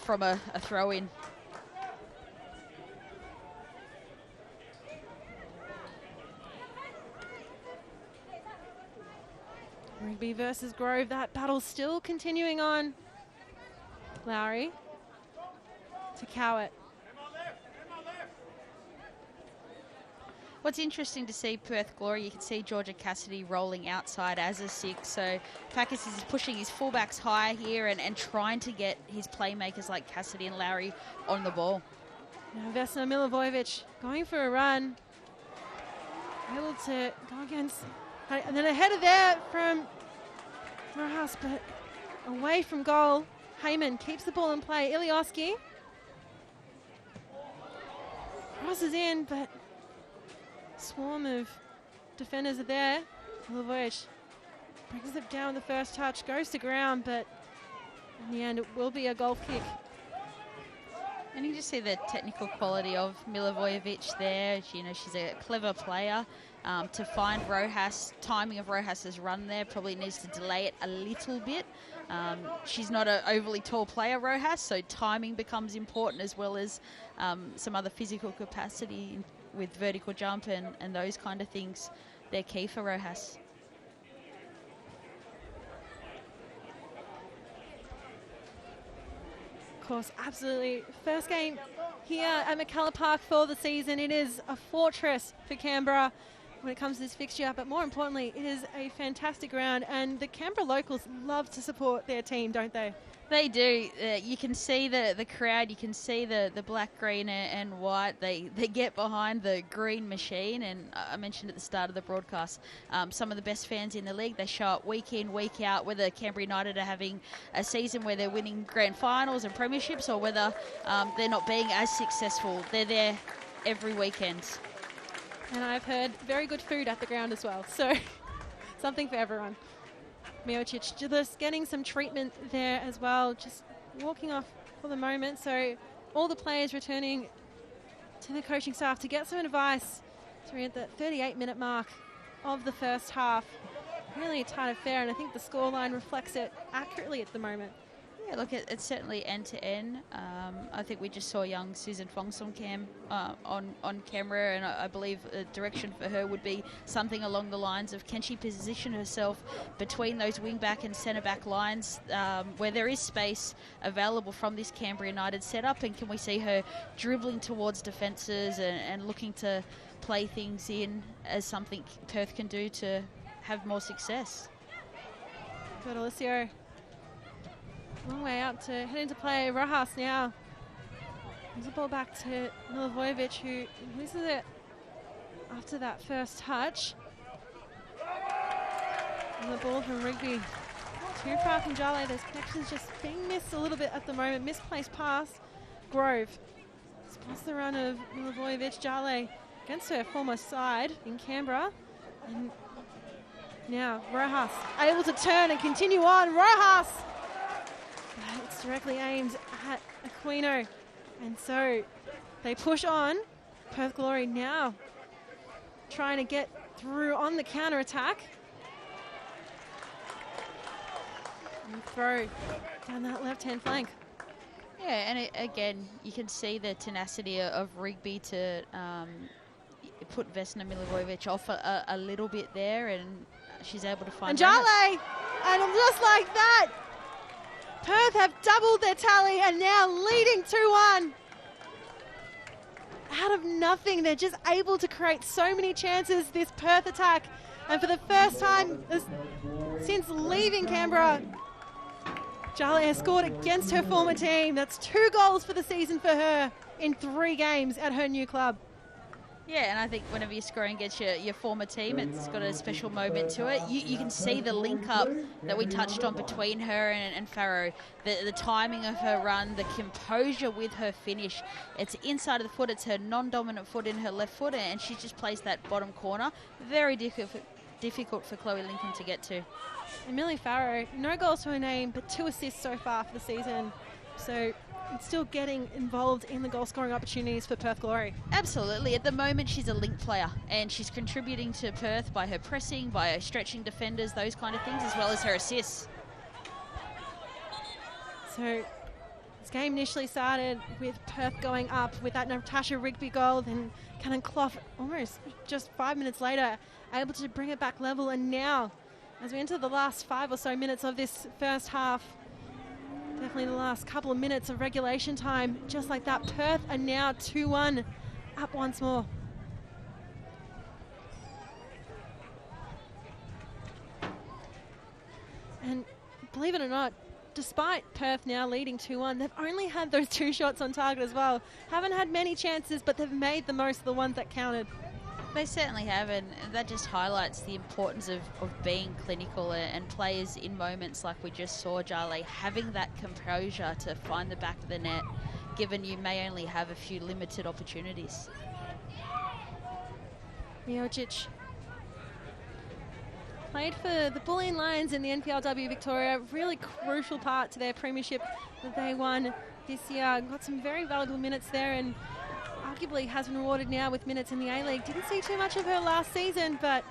[SPEAKER 2] from a throw-in.
[SPEAKER 1] Rigby versus Grove, that battle's still continuing on. Lowry to Cowett.
[SPEAKER 2] What's interesting to see Perth Glory, you can see Georgia Cassidy rolling outside as a 6. So Packus is pushing his fullbacks high here and trying to get his playmakers like Cassidy and Lowry on the ball.
[SPEAKER 1] Now Vesna Milivojevic going for a run. Able to go against, and then ahead of there from Rojas, but away from goal. Heyman keeps the ball in play. Ilioski crosses in, but swarm of defenders are there. Milivojevic brings it down the first touch, goes to ground, but in the end it will be a golf kick.
[SPEAKER 2] And you just see the technical quality of Milivojevic there. You know, she's a clever player. To find Rojas, timing of Rojas's run there, probably needs to delay it a little bit. She's not an overly tall player, Rojas, so timing becomes important, as well as some other physical capacity with vertical jump and those kind of things. They're key for Rojas.
[SPEAKER 1] Of course, absolutely. First game here at McKellar Park for the season. It is a fortress for Canberra when it comes to this fixture, but more importantly, it is a fantastic ground, and the Canberra locals love to support their team, don't they?
[SPEAKER 2] They do. You can see the crowd. You can see the black, green and white. They get behind the green machine, and I mentioned at the start of the broadcast, some of the best fans in the league. They show up week in, week out, whether Canberra United are having a season where they're winning grand finals and premierships, or whether they're not being as successful. They're there every weekend.
[SPEAKER 1] And I've heard very good food at the ground as well, so something for everyone. Miocic just getting some treatment there as well, just walking off for the moment. So all the players returning to the coaching staff to get some advice. So we're at the 38-minute mark of the first half. Really a tight affair, and I think the scoreline reflects it accurately at the moment.
[SPEAKER 2] Yeah, look, it's certainly end-to-end. I think we just saw young Susan Fongsong Cam on camera, and I believe the direction for her would be something along the lines of, can she position herself between those wing-back and centre-back lines where there is space available from this Canberra United setup, and can we see her dribbling towards defences and looking to play things in as something Perth can do to have more success?
[SPEAKER 1] Good, Alessio. Long way out to head into play. Rojas now. Gives the ball back to Milivojevic, who loses it after that first touch. And the ball from Rigby. Too far from Jale. Those connections just being missed a little bit at the moment. Misplaced pass. Grove spots the run of Milivojevic. Jale against her former side in Canberra. And now Rojas able to turn and continue on. Rojas! It's directly aimed at Aquino, and so they push on. Perth Glory now trying to get through on the counter attack. And throw down that left-hand flank.
[SPEAKER 2] Yeah, and again, you can see the tenacity of Rigby to put Vesna Milivojevic off a little bit there, and she's able to find...
[SPEAKER 1] And Jale! And just like that, Perth have doubled their tally and now leading 2-1. out of nothing, they're just able to create so many chances, this Perth attack. And for the first time since leaving Canberra, Jarley has scored against her former team. That's 2 goals for the season for her in 3 games at her new club.
[SPEAKER 2] Yeah, and I think whenever you're scoring against your former team, it's got a special moment to it. You can see the link-up that we touched on between her and Farrow, the timing of her run, the composure with her finish. It's inside of the foot, it's her non-dominant foot in her left foot, and she just plays that bottom corner. Very difficult for Chloe Lincoln to get to.
[SPEAKER 1] And Millie Farrow, no goals to her name, but 2 assists so far for the season. So still getting involved in the goal-scoring opportunities for Perth Glory.
[SPEAKER 2] Absolutely. At the moment, she's a link player, and she's contributing to Perth by her pressing, by her stretching defenders, those kind of things, as well as her assists.
[SPEAKER 1] So this game initially started with Perth going up with that Natasha Rigby goal, then Cannon Clough almost just 5 minutes later able to bring it back level, and now as we enter the last 5 or so minutes of this first half, definitely the last couple of minutes of regulation time, just like that, Perth are now 2-1 up once more. And believe it or not, despite Perth now leading 2-1, they've only had those 2 shots on target as well. Haven't had many chances, but they've made the most of the ones that counted.
[SPEAKER 2] They certainly have, and that just highlights the importance of being clinical and players in moments like we just saw Jarley having that composure to find the back of the net, given you may only have a few limited opportunities.
[SPEAKER 1] Miocic played for the Bulleen Lions in the NPLW Victoria, really crucial part to their premiership that they won this year. Got some very valuable minutes there, and arguably has been rewarded now with minutes in the A-League. Didn't see too much of her last season, but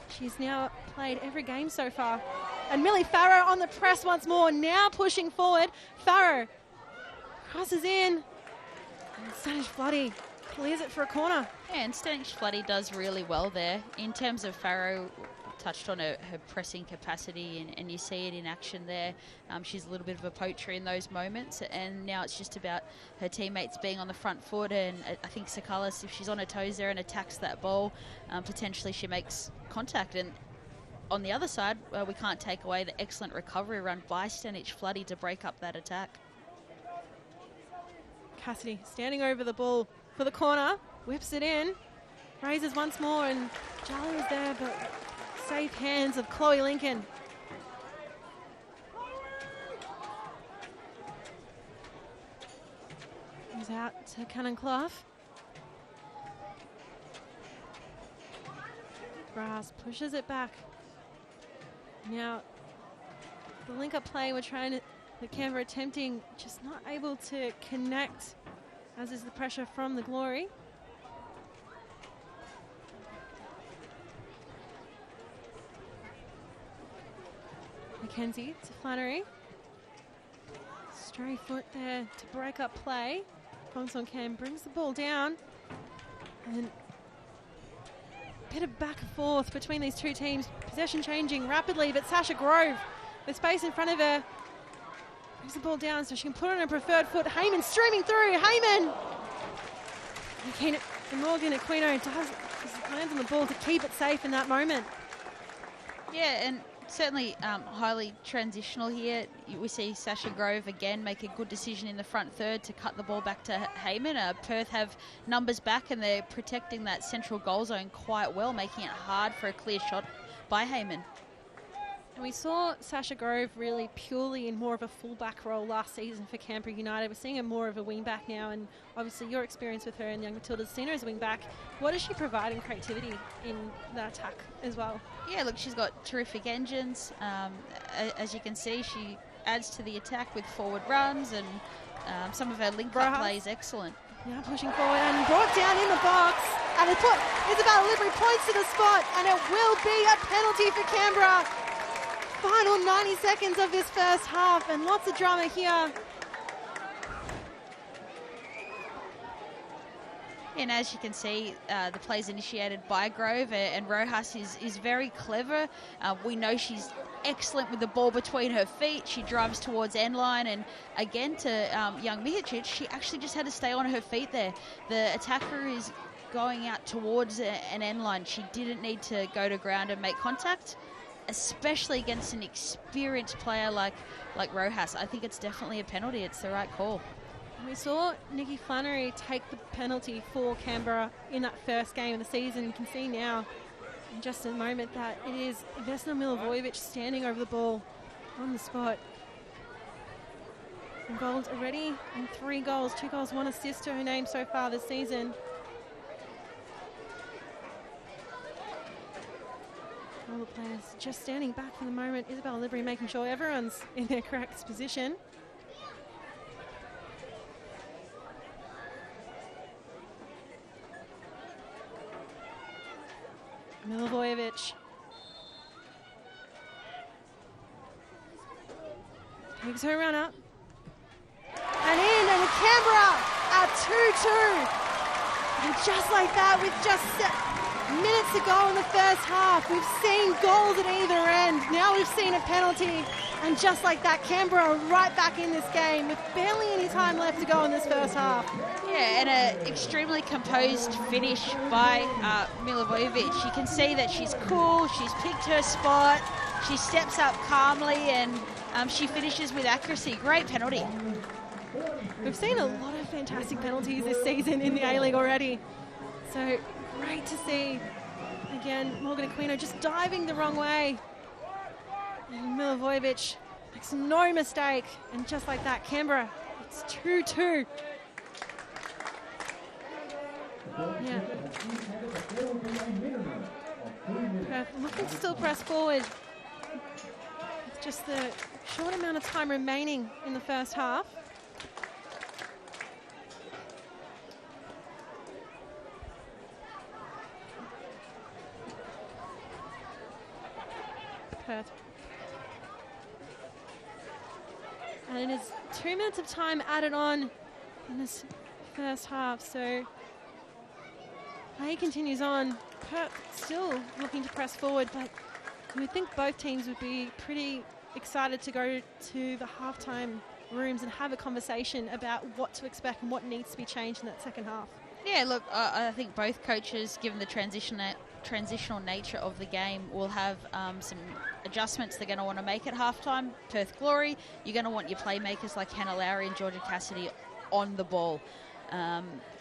[SPEAKER 1] she's now played every game so far. And Millie Farrow on the press once more, now pushing forward. Farrow crosses in, and Stanish Floody clears it for a corner.
[SPEAKER 2] Yeah, and Stanish Floody does really well there. In terms of Farrow, touched on her pressing capacity, and you see it in action there. She's a little bit of a poacher in those moments, and now it's just about her teammates being on the front foot, and I think Sakalis, if she's on her toes there and attacks that ball, potentially she makes contact. And on the other side, we can't take away the excellent recovery run by Stanish Floody to break up that attack.
[SPEAKER 1] Cassidy standing over the ball for the corner, whips it in, raises once more, and Jarley is there, but safe hands of Chloe Lincoln. Comes out to Cannon Clough. Brass pushes it back. Now, the link-up play the Canberra attempting, just not able to connect, as is the pressure from the Glory. McKenzie to Flannery. Stray foot there to break up play. Kongson Cam brings the ball down. And a bit of back and forth between these two teams. Possession changing rapidly, but Sasha Grove, the space in front of her, brings the ball down so she can put on her preferred foot. Heyman streaming through. Heyman! And Morgan Aquino does his hands on the ball to keep it safe in that moment.
[SPEAKER 2] Yeah, and certainly highly transitional here. We see Sasha Grove again make a good decision in the front third to cut the ball back to Heyman. Perth have numbers back, and they're protecting that central goal zone quite well, making it hard for a clear shot by Heyman.
[SPEAKER 1] And we saw Sasha Grove really purely in more of a full-back role last season for Canberra United. We're seeing her more of a wing-back now, and obviously your experience with her in Young Matilda's seen her as a wing-back. What does she provide in creativity in that attack as well? Yeah,
[SPEAKER 2] look, she's got terrific engines. As you can see, she adds to the attack with forward runs, and some of her link-up play is excellent.
[SPEAKER 1] Now pushing forward and brought down in the box. And the put, Isabel Livery points to the spot, and it will be a penalty for Canberra. Final 90 seconds of this first half, and lots of drama here.
[SPEAKER 2] And as you can see, the play's initiated by Grove, and Rojas is very clever. We know she's excellent with the ball between her feet. She drives towards end line, and again to young Mihicic, she actually just had to stay on her feet there. The attacker is going out towards an end line. She didn't need to go to ground and make contact, especially against an experienced player like Rojas. I think it's definitely a penalty. It's the right call.
[SPEAKER 1] We saw Nikki Flannery take the penalty for Canberra in that first game of the season. You can see now in just a moment that it is Vesna Milivojevic standing over the ball on the spot. And goals already, and 3 goals, 2 goals, 1 assist to her name so far this season. All the players just standing back for the moment. Isabel Libri making sure everyone's in their correct position. Milivojevic takes her run up and in, and Canberra at 2-2. And just like that, with just minutes to go in the first half, we've seen goals at either end. Now we've seen a penalty, and just like that, Canberra are right back in this game with barely any time left to go in this first half.
[SPEAKER 2] Yeah, and an extremely composed finish by Milivojevic. You can see that she's cool, she's picked her spot, she steps up calmly, and she finishes with accuracy. Great penalty.
[SPEAKER 1] We've seen a lot of fantastic penalties this season in the A-League already. So great to see. Again, Morgan Aquino just diving the wrong way. And Milivojevic makes no mistake. And just like that, Canberra, it's 2-2. Yeah. Perth looking to still press forward. It's just the short amount of time remaining in the first half. Perth. And it is 2 minutes of time added on in this first half, so play continues on. Perth still looking to press forward, but you would think both teams would be pretty excited to go to the halftime rooms and have a conversation about what to expect and what needs to be changed in that second half.
[SPEAKER 2] Yeah, look, I think both coaches, given the transitional nature of the game, will have some adjustments they're going to want to make at halftime. Perth Glory, you're going to want your playmakers like Hannah Lowry and Georgia Cassidy on the ball.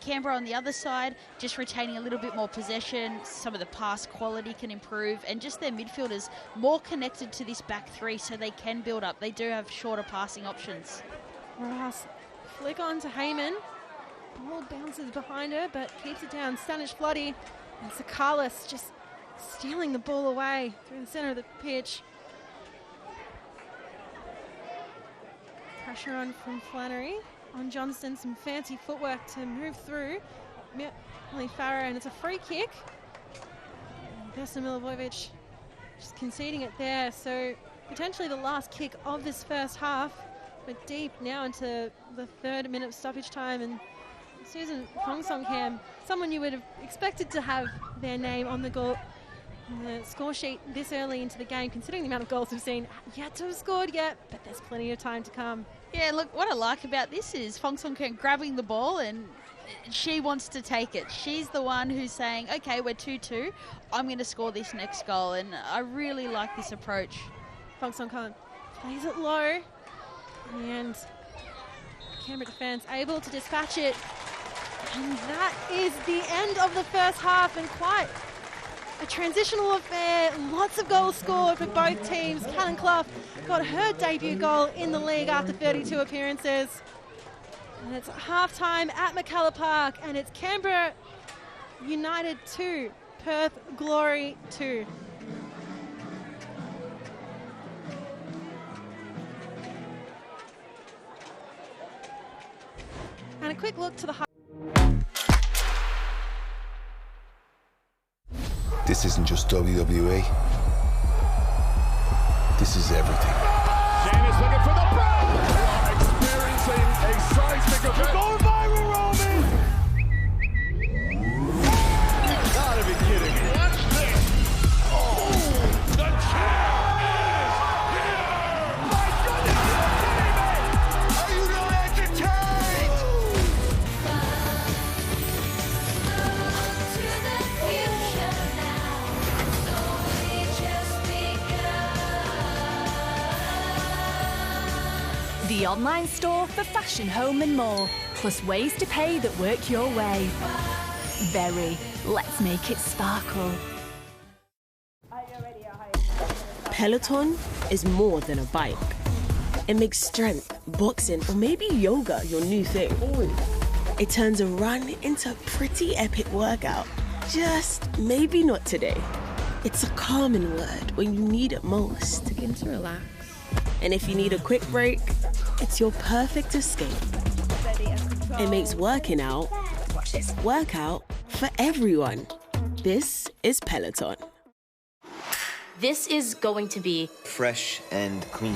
[SPEAKER 2] Canberra on the other side, just retaining a little bit more possession. Some of the pass quality can improve, and just their midfielders more connected to this back three so they can build up. They do have shorter passing options.
[SPEAKER 1] Ross, flick on to Heyman. Ball bounces behind her, but keeps it down. Stanish Floody and Sakalis just stealing the ball away through the center of the pitch. Pressure on from Flannery. On Johnston, some fancy footwork to move through. Millie Farrow, and it's a free kick. Vesna Milivojevic just conceding it there. So potentially the last kick of this first half, but deep now into the 3rd minute of stoppage time. And Susan Fongsongkham, someone you would have expected to have their name on the score sheet this early into the game, considering the amount of goals we've seen. Yet to have scored yet, but there's plenty of time to come.
[SPEAKER 2] Yeah, look, what I like about this is Fongsongkham grabbing the ball, and she wants to take it. She's the one who's saying, okay, we're 2-2. I'm going to score this next goal, and I really like this approach.
[SPEAKER 1] Fongsongkham plays it low, and Canberra defence able to dispatch it. And that is the end of the first half, and quite a transitional affair. Lots of goals scored for both teams. Callan Clough got her debut goal in the league after 32 appearances. And it's half-time at McCullough Park, and it's Canberra United 2, Perth Glory 2. And a quick look to the
[SPEAKER 4] This isn't just WWE. This is everything.
[SPEAKER 3] Shane is looking for the ball. We are experiencing a seismic event. Going viral, Roman.
[SPEAKER 5] The online store for fashion, home and more, plus ways to pay that work your way. Very. Let's make it sparkle.
[SPEAKER 6] Peloton is more than a bike. It makes strength, boxing, or maybe yoga your new thing. It turns a run into a pretty epic workout. Just maybe not today. It's a calming word when you need it most.
[SPEAKER 7] Begin to relax.
[SPEAKER 6] And if you need a quick break, it's your perfect escape. It makes working out, watch this, workout for everyone. This is Peloton.
[SPEAKER 8] This is going to be
[SPEAKER 4] Fresh and clean.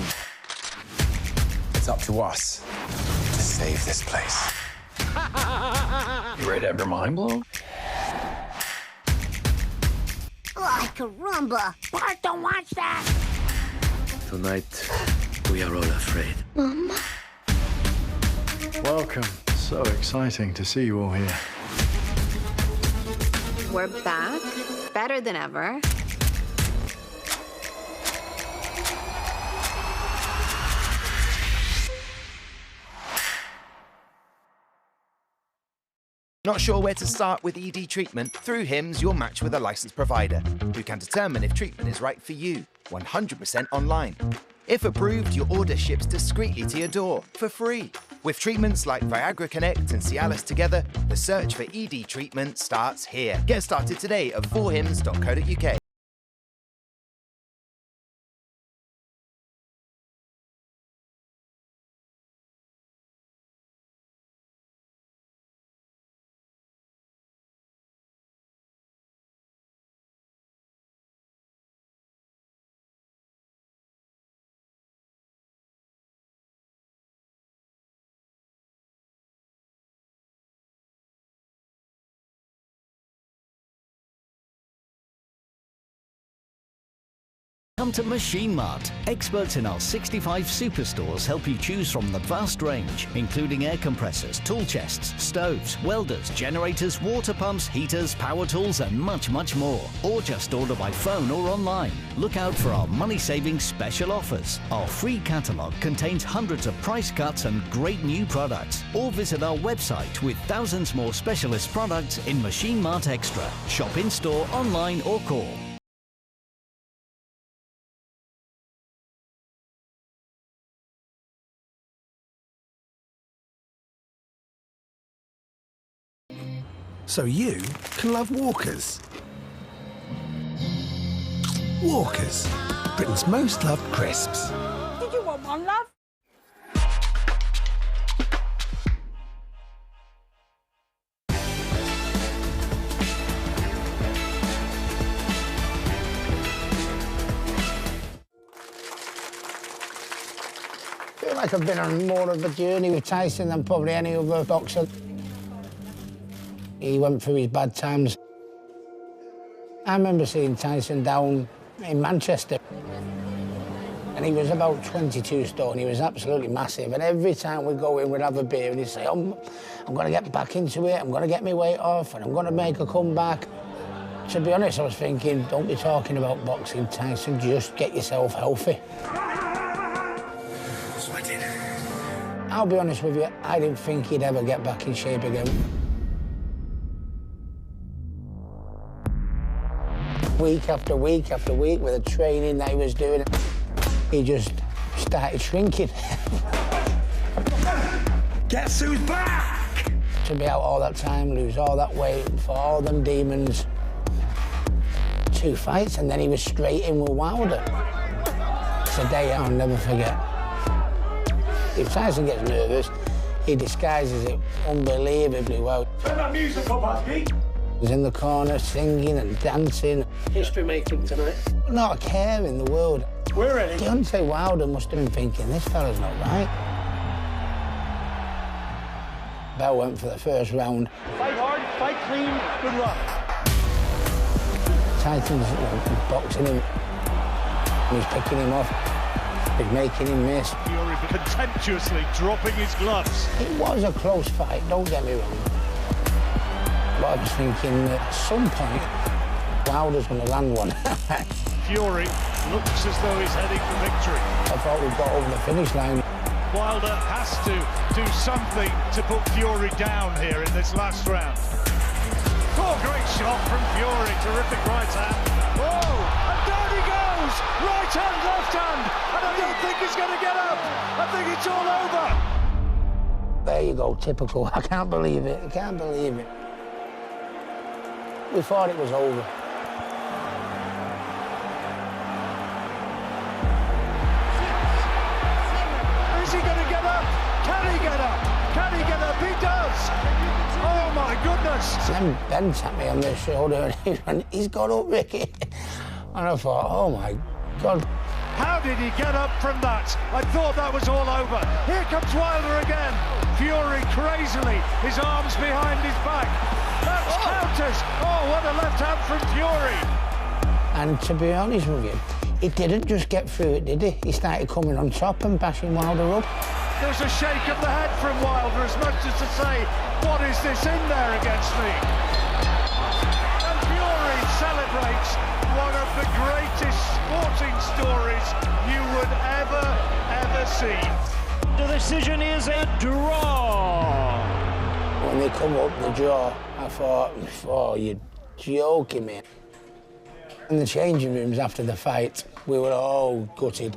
[SPEAKER 4] It's up to us to save this place.
[SPEAKER 3] You ready to have your mind blown?
[SPEAKER 9] Oh, caramba! Bart, don't watch that!
[SPEAKER 4] Tonight, we are all afraid.
[SPEAKER 9] Mama.
[SPEAKER 10] Welcome. So exciting to see you all here.
[SPEAKER 7] We're back, better than ever.
[SPEAKER 11] Not sure where to start with ED treatment? Through HIMS, you'll match with a licensed provider who can determine if treatment is right for you, 100% online. If approved, your order ships discreetly to your door for free. With treatments like Viagra Connect and Cialis together, the search for ED treatment starts here. Get started today at 4hims.co.uk.
[SPEAKER 12] Come to Machine Mart. Experts in our 65 superstores help you choose from the vast range, including air compressors, tool chests, stoves, welders, generators, water pumps, heaters, power tools, and much, much more. Or just order by phone or online. Look out for our money-saving special offers. Our free catalogue contains hundreds of price cuts and great new products. Or visit our website with thousands more specialist products in Machine Mart Extra. Shop in-store, online, or call.
[SPEAKER 13] So you can love Walkers. Walkers, Britain's most loved crisps.
[SPEAKER 9] Did you want one, love?
[SPEAKER 14] I feel like I've been on more of a journey with Tyson than probably any other boxer. He went through his bad times. I remember seeing Tyson down in Manchester. And he was about 22 stone. He was absolutely massive. And every time we'd go in, we'd have a beer and he'd say, oh, I'm going to get back into it. I'm going to get my weight off and I'm going to make a comeback. To be honest, I was thinking, don't be talking about boxing, Tyson. Just get yourself healthy.
[SPEAKER 13] Sweating.
[SPEAKER 14] I'll be honest with you, I didn't think he'd ever get back in shape again. Week after week after week with the training that he was doing, he just started shrinking.
[SPEAKER 13] Guess who's back?
[SPEAKER 14] To be out all that time, lose all that weight, for all them demons. 2 fights and then he was straight in with Wilder. It's a day I'll never forget. If Tyson gets nervous, he disguises it unbelievably well.
[SPEAKER 3] Turn that music up, Husky.
[SPEAKER 14] He's in the corner singing and dancing.
[SPEAKER 3] History making tonight.
[SPEAKER 14] Not a care in the world.
[SPEAKER 3] We're ready.
[SPEAKER 14] Deontay Wilder must have been thinking, this fella's not right. Bell went for the first round.
[SPEAKER 3] Fight hard, fight clean, good luck.
[SPEAKER 14] Tyson's boxing him. He's picking him off. He's making him miss.
[SPEAKER 3] Fury contemptuously dropping his gloves.
[SPEAKER 14] It was a close fight, don't get me wrong. But I was thinking that at some point, Wilder's going to land one.
[SPEAKER 3] Fury looks as though he's heading for victory.
[SPEAKER 14] I thought we'd got over the finish line.
[SPEAKER 3] Wilder has to do something to put Fury down here in this last round. Oh, great shot from Fury. Terrific right hand. Oh, and down he goes. Right hand, left hand. And I don't think he's going to get up. I think it's all over.
[SPEAKER 14] There you go, typical. I can't believe it. I can't believe it. We thought it was over.
[SPEAKER 3] Is he going to get up? Can he get up? Can he get up? He does. Oh, my goodness.
[SPEAKER 14] Then Ben tapped me on the shoulder and he went, he's got up, Ricky. And I thought, oh, my God.
[SPEAKER 3] How did he get up from that? I thought that was all over. Here comes Wilder again. Fury crazily, his arms behind his back. That's counters. Oh, what a left hand from Fury.
[SPEAKER 14] And to be honest with you, he didn't just get through it, did he? He started coming on top and bashing Wilder up.
[SPEAKER 3] There's a shake of the head from Wilder, as much as to say, what is this in there against me? And Fury celebrates one of the greatest sporting stories you would ever see.
[SPEAKER 15] The decision is a draw.
[SPEAKER 14] When they come up the jaw, I thought, oh, you're joking me. In the changing rooms after the fight, we were all gutted.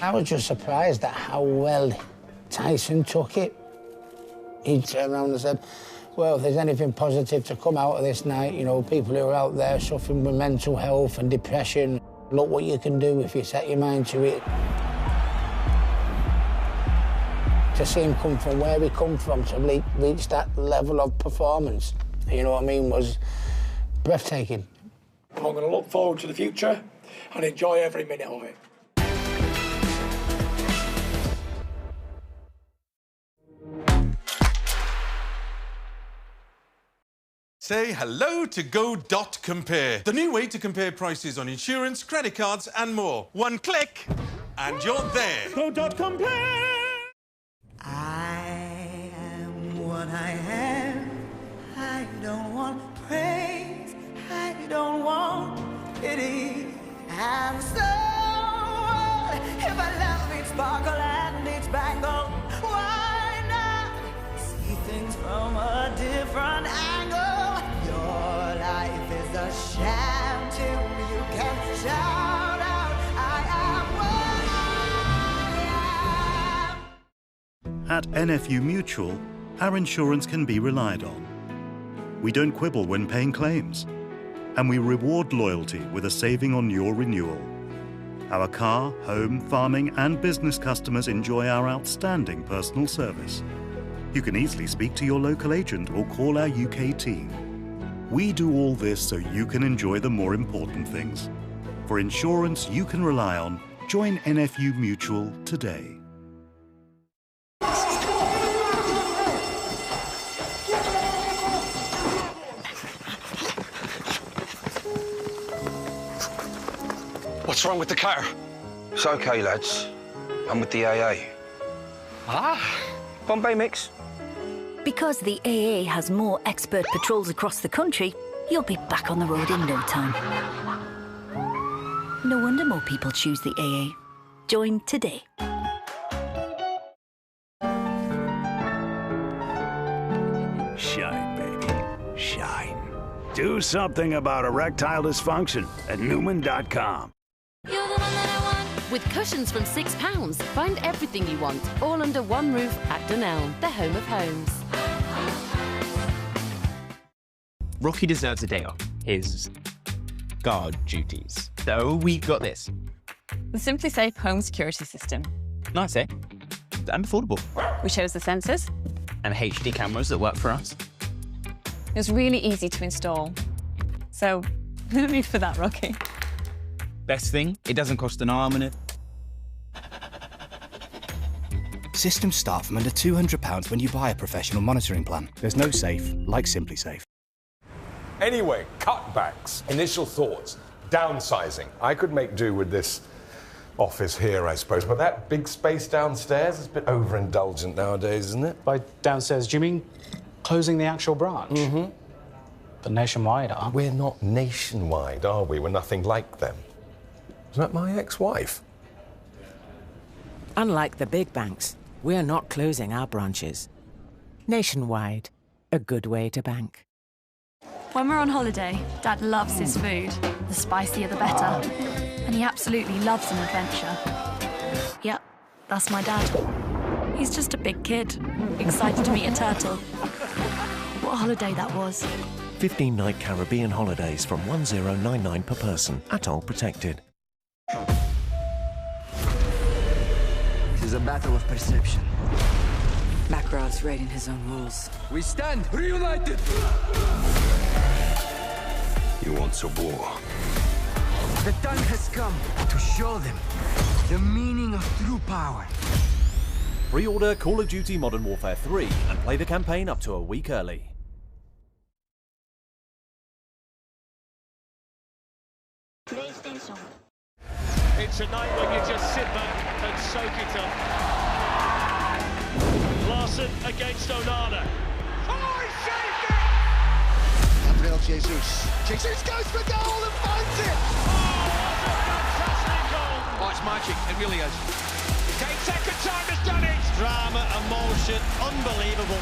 [SPEAKER 14] I was just surprised at how well Tyson took it. He turned around and said, well, if there's anything positive to come out of this night, you know, people who are out there suffering with mental health and depression, look what you can do if you set your mind to it. To see him come from where he come from to reach that level of performance, you know what I mean, was breathtaking.
[SPEAKER 16] I'm going to look forward to the future and enjoy every minute of it.
[SPEAKER 17] Say hello to Go.Compare, the new way to compare prices on insurance, credit cards and more. One click and you're there.
[SPEAKER 15] Go.Compare!
[SPEAKER 18] I am what I am. I don't want praise. I don't want pity. And so, if I love each sparkle and each bangle, why not see things from a different angle? Your life is a sham till you can shout out, I am what I am.
[SPEAKER 19] At NFU Mutual, our insurance can be relied on. We don't quibble when paying claims, and we reward loyalty with a saving on your renewal. Our car, home, farming and business customers enjoy our outstanding personal service. You can easily speak to your local agent or call our UK team. We do all this so you can enjoy the more important things. For insurance you can rely on, join NFU Mutual today.
[SPEAKER 20] What's wrong with the car?
[SPEAKER 21] It's okay, lads. I'm with the AA.
[SPEAKER 20] Ah, Bombay mix.
[SPEAKER 9] Because the AA has more expert patrols across the country, you'll be back on the road in no time. No wonder more people choose the AA. Join today.
[SPEAKER 13] Shine, baby. Shine. Do something about erectile dysfunction at Newman.com.
[SPEAKER 22] With cushions from £6, find everything you want, all under one roof at Dunelm, the home of homes.
[SPEAKER 23] Rocky deserves a day off his guard duties. So we've got this.
[SPEAKER 24] The Simply Safe home security system.
[SPEAKER 23] Nice, eh? And affordable.
[SPEAKER 24] We chose the sensors.
[SPEAKER 23] And HD cameras that work for us.
[SPEAKER 24] It was really easy to install. So, no need for that, Rocky.
[SPEAKER 23] Best thing, it doesn't cost an arm and it.
[SPEAKER 25] Systems start from under £200 when you buy a professional monitoring plan. There's no safe like Simply Safe.
[SPEAKER 26] Anyway, cutbacks, initial thoughts, downsizing. I could make do with this office here, I suppose, but that big space downstairs is a bit overindulgent nowadays, isn't it?
[SPEAKER 27] By downstairs, do you mean closing the actual branch?
[SPEAKER 26] Mm-hmm.
[SPEAKER 27] But nationwide, are
[SPEAKER 26] We're not nationwide, are we? We're nothing like them. Isn't that my ex-wife?
[SPEAKER 1] Unlike the big banks, we're not closing our branches. Nationwide, a good way to bank.
[SPEAKER 2] When we're on holiday, Dad loves his food. The spicier the better. And he absolutely loves an adventure. Yep, that's my dad. He's just a big kid, excited to meet a turtle. What a holiday that was.
[SPEAKER 4] 15-night Caribbean holidays from $1099 per person, atoll protected.
[SPEAKER 5] This is a battle of perception. Makarov's writing his own rules. We stand reunited!
[SPEAKER 6] You want a war?
[SPEAKER 5] The time has come to show them the meaning of true power.
[SPEAKER 8] Pre-order Call of Duty Modern Warfare 3 and play the campaign up to a week early.
[SPEAKER 10] PlayStation.
[SPEAKER 15] It's a night when you just sit back and soak it up. Larson against Onana. Oh, he saved it!
[SPEAKER 28] Gabriel Jesus. Jesus goes for goal and finds it!
[SPEAKER 15] Oh, what a fantastic goal!
[SPEAKER 28] Oh, it's magic, it really is.
[SPEAKER 15] 10-second time has done it! Drama, emotion, unbelievable.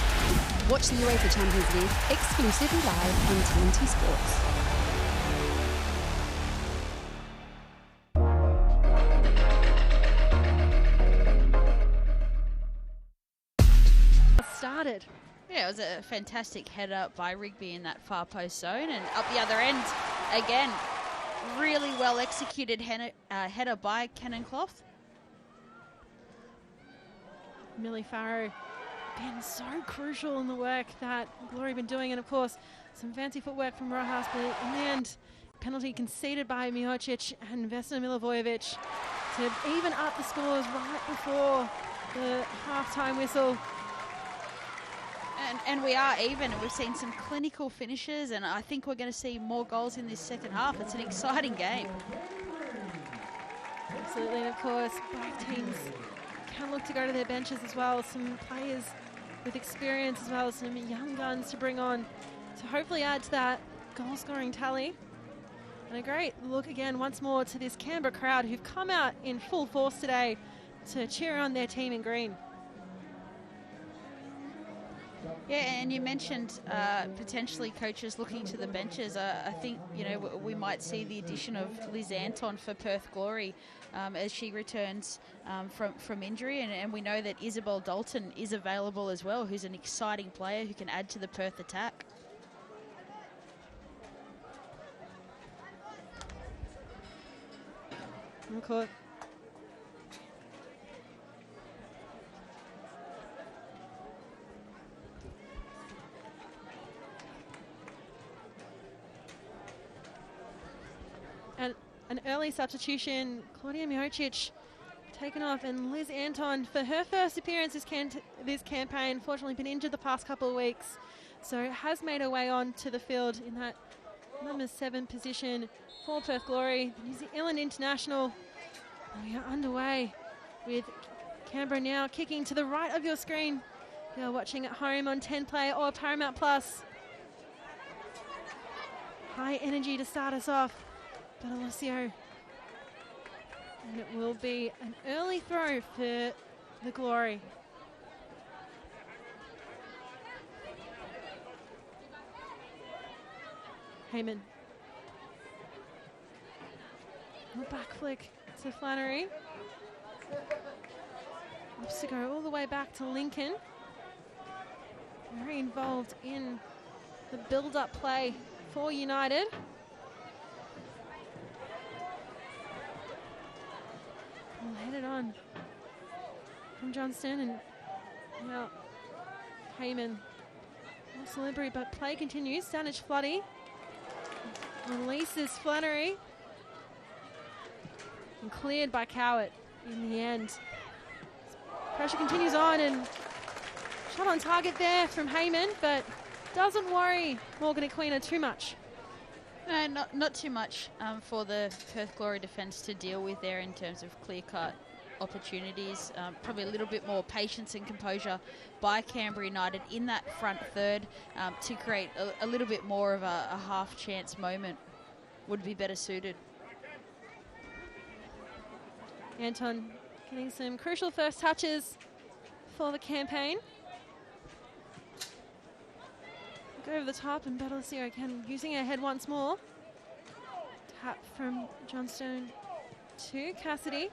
[SPEAKER 29] Watch the UEFA Champions League exclusively live on TNT Sports.
[SPEAKER 30] Started.
[SPEAKER 31] Yeah, it was a fantastic header by Rigby in that far post zone, and up the other end, again, really well executed header by Cannonclough.
[SPEAKER 30] Millie Farrow been so crucial in the work that Glory have been doing, and of course some fancy footwork from Rojas, but in the end, penalty conceded by Mihocic and Vesna Milivojevic to even up the scores right before the half-time whistle.
[SPEAKER 31] And we are even, and we've seen some clinical finishes, and I think we're going to see more goals in this second half. It's an exciting game.
[SPEAKER 30] Absolutely, and of course, both teams can look to go to their benches as well. Some players with experience as well as some young guns to bring on to hopefully add to that goal-scoring tally. And a great look again once more to this Canberra crowd who've come out in full force today to cheer on their team in green.
[SPEAKER 31] Yeah, and you mentioned potentially coaches looking to the benches. I think, you know, we might see the addition of Liz Anton for Perth Glory as she returns from injury. And we know that Isabel Dalton is available as well, who's an exciting player who can add to the Perth attack.
[SPEAKER 30] On court. And an early substitution, Claudia Mihocic taken off, and Liz Anton for her first appearance this campaign, unfortunately been injured the past couple of weeks, so has made her way on to the field in that number 7 position for Perth Glory. The New Zealand international. We are underway with Canberra now kicking to the right of your screen. You're watching at home on 10 Play or Paramount Plus. High energy to start us off. But Alessio. And it will be an early throw for the Glory. Heyman. A back flick to Flannery. Wants to go all the way back to Lincoln. Very involved in the build-up play for United. We'll head it on from Johnston, and now Heyman. No celebrity, but play continues. Stanich Floody releases Flannery. And cleared by Cowart in the end. Pressure continues on, and shot on target there from Heyman, but doesn't worry Morgan Aquina too much.
[SPEAKER 31] No, not too much for the Perth Glory defence to deal with there in terms of clear-cut opportunities. Probably a little bit more patience and composure by Canberra United in that front third to create a little bit more of a half-chance moment would be better suited.
[SPEAKER 30] Anton Getting some crucial first touches for the campaign. Go over the top, and Battleseer again using her head once more. Tap from Johnstone to Cassidy.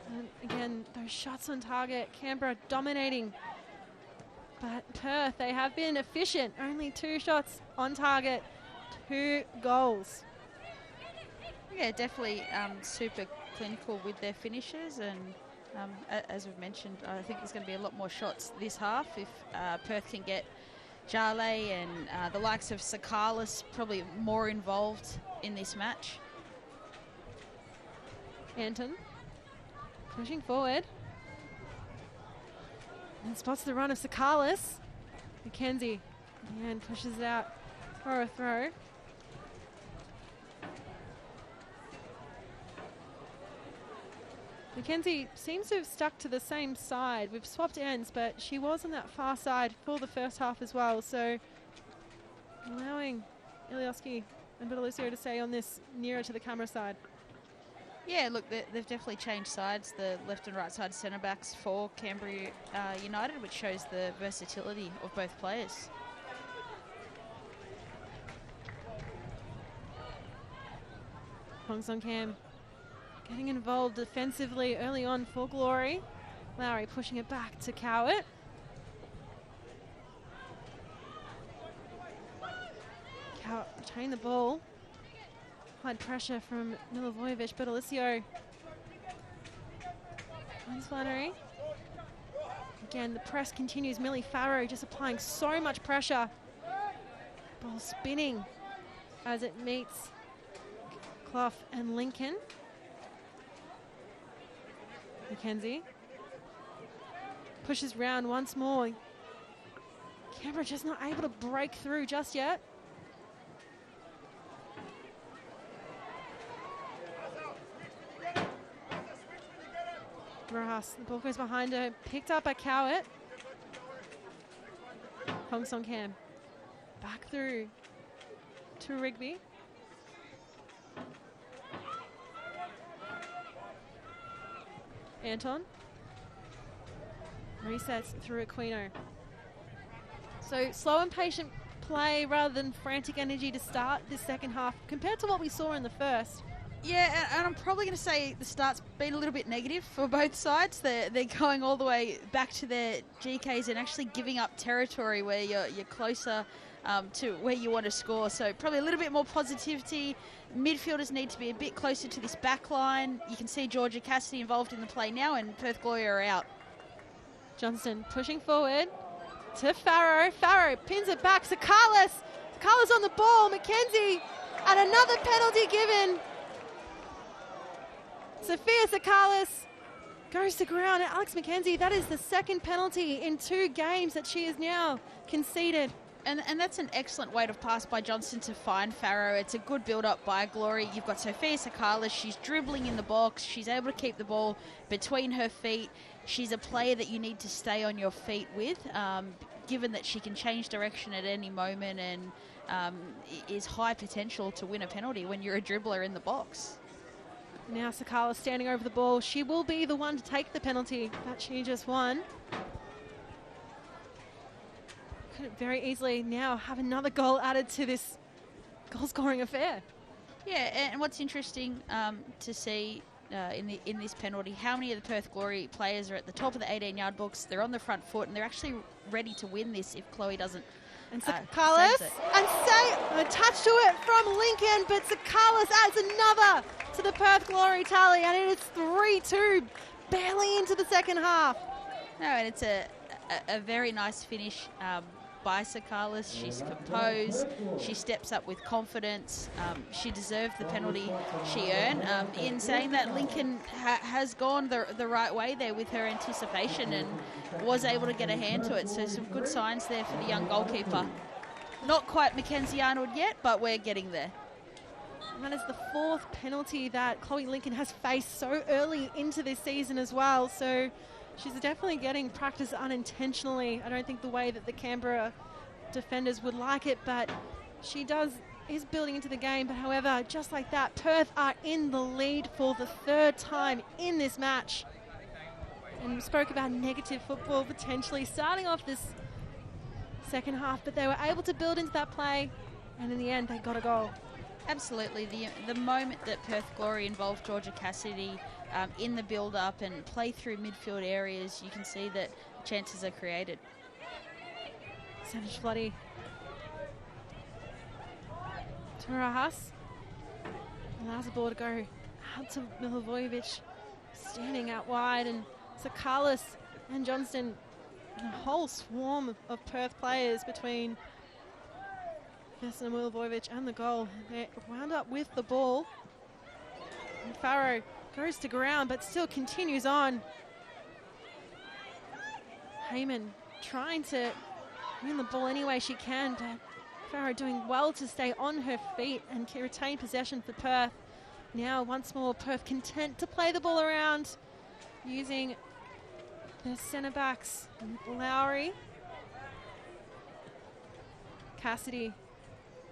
[SPEAKER 30] And again, those shots on target, Canberra dominating. But Perth, they have been efficient. Only 2 shots on target, 2 goals.
[SPEAKER 31] Yeah, definitely super clinical with their finishes, and as we've mentioned, I think there's going to be a lot more shots this half if Perth can get Jale and the likes of Sakalis probably more involved in this match.
[SPEAKER 30] Anton pushing forward and spots the run of Sakalis. McKenzie again pushes it out for a throw. McKenzie seems to have stuck to the same side. We've swapped ends, but she was on that far side for the first half as well. So allowing Ilioski and Bedelusio to stay on this nearer to the camera side.
[SPEAKER 31] Yeah, look, they've definitely changed sides, the left and right side centre backs for Canberra United, which shows the versatility of both players.
[SPEAKER 30] Hong Song Cam getting involved defensively early on for Glory. Lowry pushing it back to Cowett. Cowett retained the ball. Hard pressure from Milivojevic. Bedelusio finds Flannery. Again, the press continues. Millie Farrow just applying so much pressure. Ball spinning as it meets Clough and Lincoln. McKenzie pushes round once more. Canberra just not able to break through just yet. Rojas, the ball goes behind her, picked up by Cowett. Hong Song Cam back through to Rigby. Anton resets through Aquino. So slow and patient play rather than frantic energy to start this second half compared to what we saw in the first.
[SPEAKER 31] Yeah, and I'm probably going to say the start's been a little bit negative for both sides. They're going all the way back to their GKs and actually giving up territory where you're closer to where you want to score. So probably a little bit more positivity. Midfielders need to be a bit closer to this back line. You can see Georgia Cassidy involved in the play now, and Perth Glory are out.
[SPEAKER 30] Johnston pushing forward to Farrow. Farrow pins it back. Sakalis. Sakalis on the ball. McKenzie, and another penalty given. Sophia Sakalis goes to ground. And Alex McKenzie, that is the second penalty in 2 games that she has now conceded.
[SPEAKER 31] And that's an excellent way to pass by Johnston to find Farrow. It's a good build-up by Glory. You've got Sophia Sakalis. She's dribbling in the box. She's able to keep the ball between her feet. She's a player that you need to stay on your feet with, given that she can change direction at any moment and is high potential to win a penalty when you're a dribbler in the box.
[SPEAKER 30] Now Sakalis standing over the ball. She will be the one to take the penalty that she just won. Could very easily now have another goal added to this goal-scoring affair.
[SPEAKER 31] Yeah, and what's interesting to see in this penalty, how many of the Perth Glory players are at the top of the 18-yard box, they're on the front foot, and they're actually ready to win this if Chloe doesn't.
[SPEAKER 30] And Sakalis, and a touch to it from Lincoln, but Sakalis adds another to the Perth Glory tally, and it is 3-2, barely into the second half.
[SPEAKER 31] No, and it's a very nice finish by Sakalis. She's composed. She steps up with confidence. She deserved the penalty she earned. In saying that, Lincoln has gone the right way there with her anticipation and was able to get a hand to it. So some good signs there for the young goalkeeper. Not quite Mackenzie Arnold yet, but we're getting there.
[SPEAKER 30] And that is the 4th penalty that Chloe Lincoln has faced so early into this season as well. So she's definitely getting practice unintentionally. I don't think the way that the Canberra defenders would like it, but she does is building into the game, but however, just like that, Perth are in the lead for the third time in this match. And we spoke about negative football potentially starting off this second half, but they were able to build into that play, and in the end, they got a goal.
[SPEAKER 31] Absolutely. The moment that Perth Glory involved Georgia Cassidy in the build-up and play through midfield areas, you can see that chances are created.
[SPEAKER 30] Savage Floody. Tarajas allows the ball to go out to Milivojevic, standing out wide, and Sakalis and Johnston, and a whole swarm of Perth players between Vesna Milivojevic and the goal. They wound up with the ball. And Farrow goes to ground but still continues on. Heyman trying to win the ball any way she can, but Farrow doing well to stay on her feet and retain possession for Perth. Now once more Perth content to play the ball around using their centre backs. Lowry, Cassidy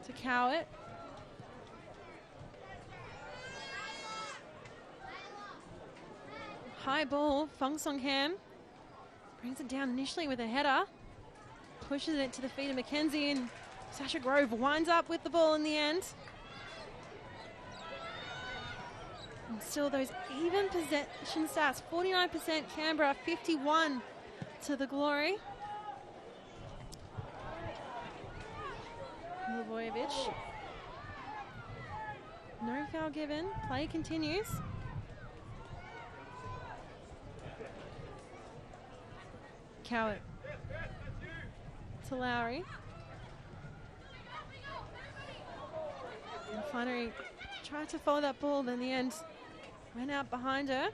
[SPEAKER 30] to Cowett. High ball, Fong Song Ham brings it down initially with a header, pushes it to the feet of Mackenzie, and Sasha Grove winds up with the ball in the end. And still those even possession stats, 49% Canberra, 51 to the Glory. Milivojevic. No foul given, play continues. Cowett to Lowry. And Flannery tried to follow that ball, then in the end went out behind her.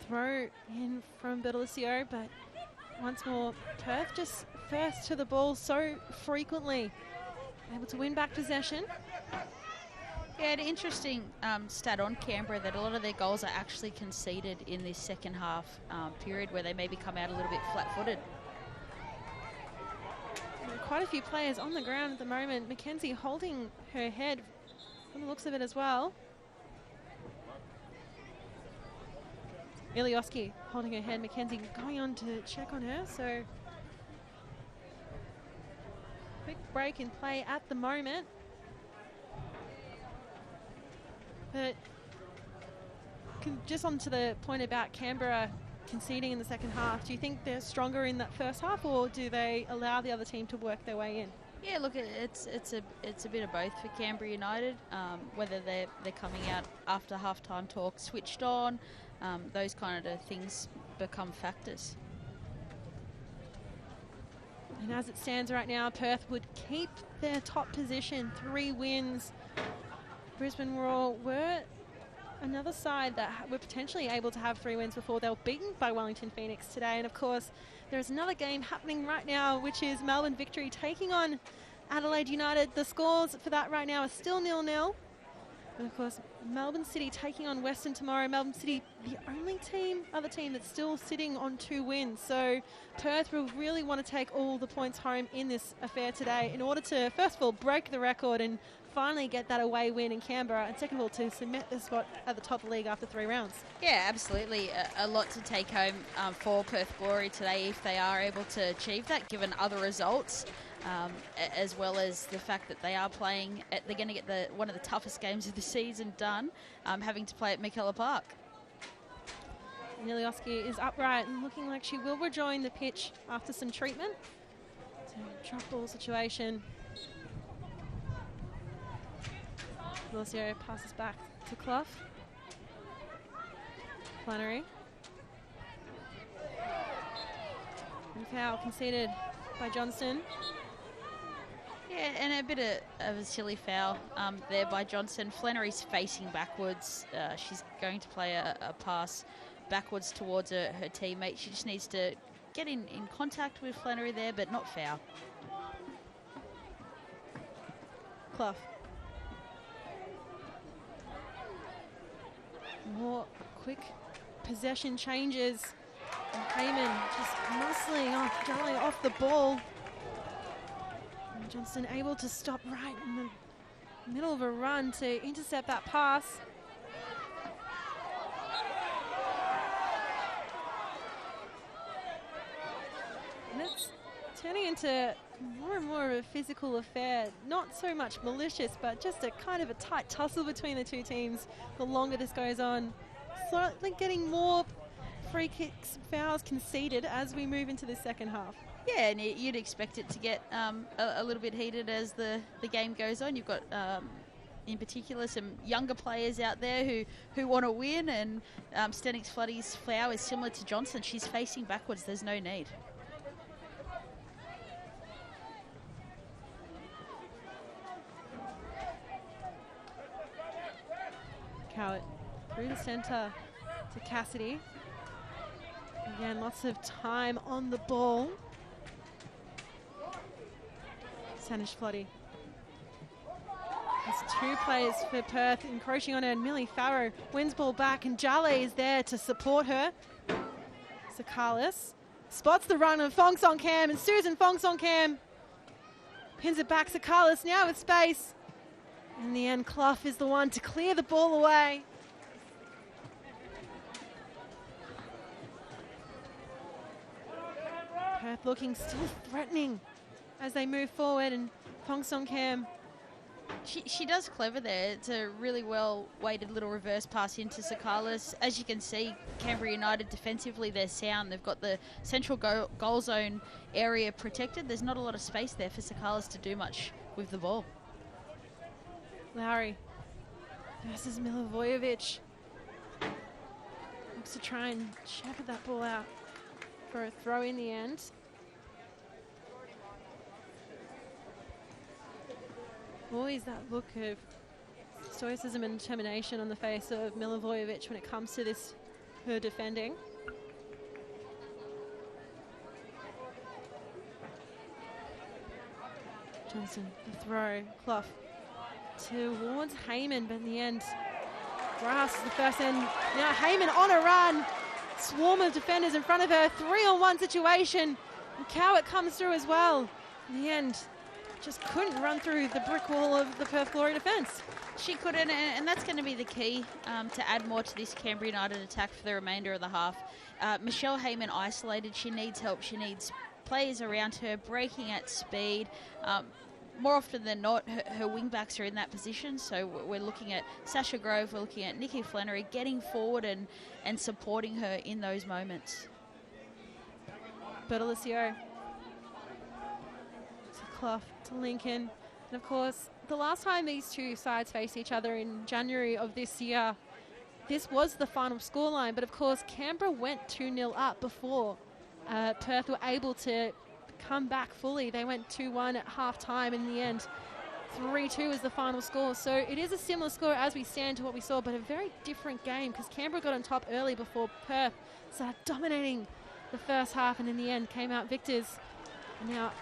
[SPEAKER 30] Throw in from Bertolicio, but once more Perth just first to the ball so frequently, able to win back possession.
[SPEAKER 31] Yeah, an interesting stat on Canberra that a lot of their goals are actually conceded in this second half period where they maybe come out a little bit flat-footed.
[SPEAKER 30] Quite a few players on the ground at the moment. Mackenzie holding her head from the looks of it as well. Ilioski holding her head, Mackenzie going on to check on her, so quick break in play at the moment. But just on to the point about Canberra conceding in the second half, do you think they're stronger in that first half, or do they allow the other team to work their way in?
[SPEAKER 31] Yeah, look, it's a bit of both for Canberra United. Whether they're coming out after halftime talk switched on, those kind of things become factors.
[SPEAKER 30] And as it stands right now, Perth would keep their top position, 3 wins. Brisbane Roar were another side that were potentially able to have 3 wins before they were beaten by Wellington Phoenix today. And of course, there's another game happening right now, which is Melbourne Victory taking on Adelaide United. The scores for that right now are still 0-0. And of course, Melbourne City taking on Western tomorrow. Melbourne City, the only other team that's still sitting on 2 wins. So Perth will really want to take all the points home in this affair today in order to, first of all, break the record and finally get that away win in Canberra, and second of all, to cement the spot at the top of the league after 3 rounds.
[SPEAKER 31] Yeah, absolutely. A lot to take home for Perth Glory today if they are able to achieve that, given other results, as well as the fact that they are playing, they're going to get one of the toughest games of the season done, having to play at McKellar Park.
[SPEAKER 30] Ilioski is upright and looking like she will rejoin the pitch after some treatment. So, drop ball situation. Lucio passes back to Clough. Flannery. And foul conceded by Johnston.
[SPEAKER 31] Yeah, and a bit of a silly foul there by Johnson. Flannery's facing backwards. She's going to play a pass backwards towards her teammate. She just needs to get in contact with Flannery there, but not foul.
[SPEAKER 30] Clough. More quick possession changes. And Heyman just muscling off the ball. And Johnston able to stop right in the middle of a run to intercept that pass. And it's turning into more and more of a physical affair. Not so much malicious, but just a kind of a tight tussle between the two teams the longer this goes on. Slightly getting more free kicks, fouls conceded as we move into the second half.
[SPEAKER 31] Yeah, and you'd expect it to get a little bit heated as the game goes on. You've got, in particular, some younger players out there who want to win, and Stenix Floodie's foul is similar to Johnson. She's facing backwards. There's no need.
[SPEAKER 30] Cowett through the centre to Cassidy. Again, lots of time on the ball. Sanish Floody. There's two players for Perth encroaching on her. Millie Farrow wins ball back, and Jale is there to support her. Sakalis spots the run of Fong Song Cam, and Susan Fong Song Cam pins it back. Sakalis now with space. In the end, Clough is the one to clear the ball away. Perth looking still threatening as they move forward, and Fong Song Cam.
[SPEAKER 31] She does clever there. It's a really well-weighted little reverse pass into Sakalis. As you can see, Canberra United defensively, they're sound. They've got the central goal zone area protected. There's not a lot of space there for Sakalis to do much with the ball.
[SPEAKER 30] Lowry versus Milivojevic. Looks to try and shepherd that ball out for a throw in the end. Always that look of stoicism and determination on the face of Milivojevic when it comes to this, her defending. Johnson, the throw, Clough towards Heyman, but in the end, Grass is the first end. Now Heyman on a run. Swarm of defenders in front of her. 3-on-1 situation. And Cowett comes through as well. In the end, just couldn't run through the brick wall of the Perth Glory defence.
[SPEAKER 31] She couldn't, and that's going to be the key to add more to this Canberra United attack for the remainder of the half. Michelle Heyman isolated. She needs help. She needs players around her breaking at speed. More often than not, her wing-backs are in that position, so we're looking at Sasha Grove, we're looking at Nikki Flannery getting forward and supporting her in those moments.
[SPEAKER 30] Bertolicio to Clough to Lincoln. And of course, the last time these two sides faced each other in January of this year, this was the final scoreline, but of course Canberra went 2-0 up before Perth were able to come back fully. They went 2-1 at half time. In the end, 3-2 is the final score. So it is a similar score as we stand to what we saw, but a very different game because Canberra got on top early before Perth started dominating the first half, and in the end came out victors. And now,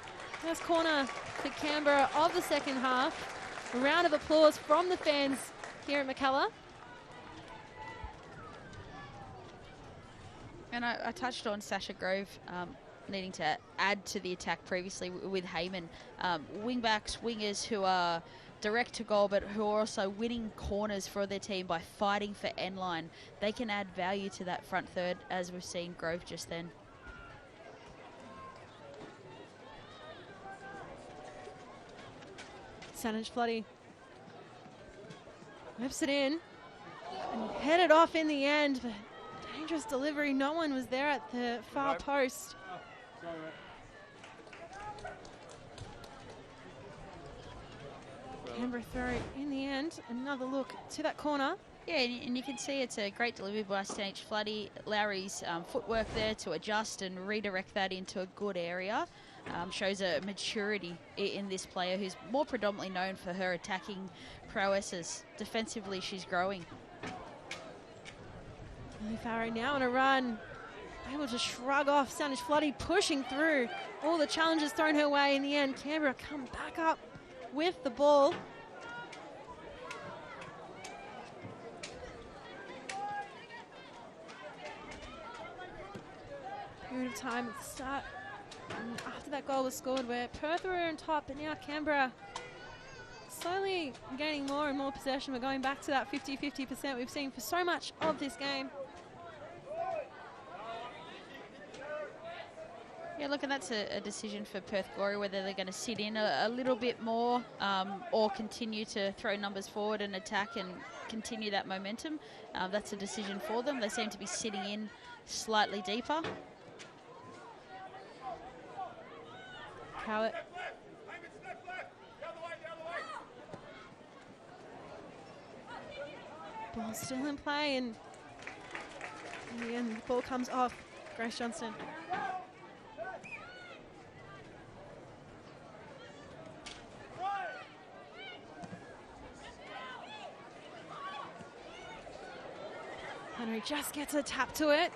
[SPEAKER 30] first corner for Canberra of the second half. A round of applause from the fans here at McKellar.
[SPEAKER 31] And I touched on Sasha Grove needing to add to the attack previously with Heyman. Wing-backs, wingers who are direct to goal, but who are also winning corners for their team by fighting for end line. They can add value to that front third, as we've seen Grove just then.
[SPEAKER 30] Sanish Floody whips it in and headed off in the end, but dangerous delivery. No one was there at the far post. Canberra throw in the end. Another look to that corner.
[SPEAKER 31] Yeah, and you can see it's a great delivery by Stanich Floody. Lowry's footwork there to adjust and redirect that into a good area. Shows a maturity in this player who's more predominantly known for her attacking prowesses. Defensively, she's growing.
[SPEAKER 30] Farrow now on a run. Able to shrug off Sanish Floody, pushing through all the challenges thrown her way. In the end, Canberra come back up with the ball. period of time at the start. And after that goal was scored, where Perth were on top, but now Canberra slowly gaining more and more possession. We're going back to that 50-50% we've seen for so much of this game.
[SPEAKER 31] Yeah, look, and that's a decision for Perth Glory, whether they're going to sit in a little bit more or continue to throw numbers forward and attack and continue that momentum. That's a decision for them. They seem to be sitting in slightly deeper.
[SPEAKER 30] Cowett. Ball still in play, and in the end, the ball comes off Grace Johnston. Henry just gets a tap to it.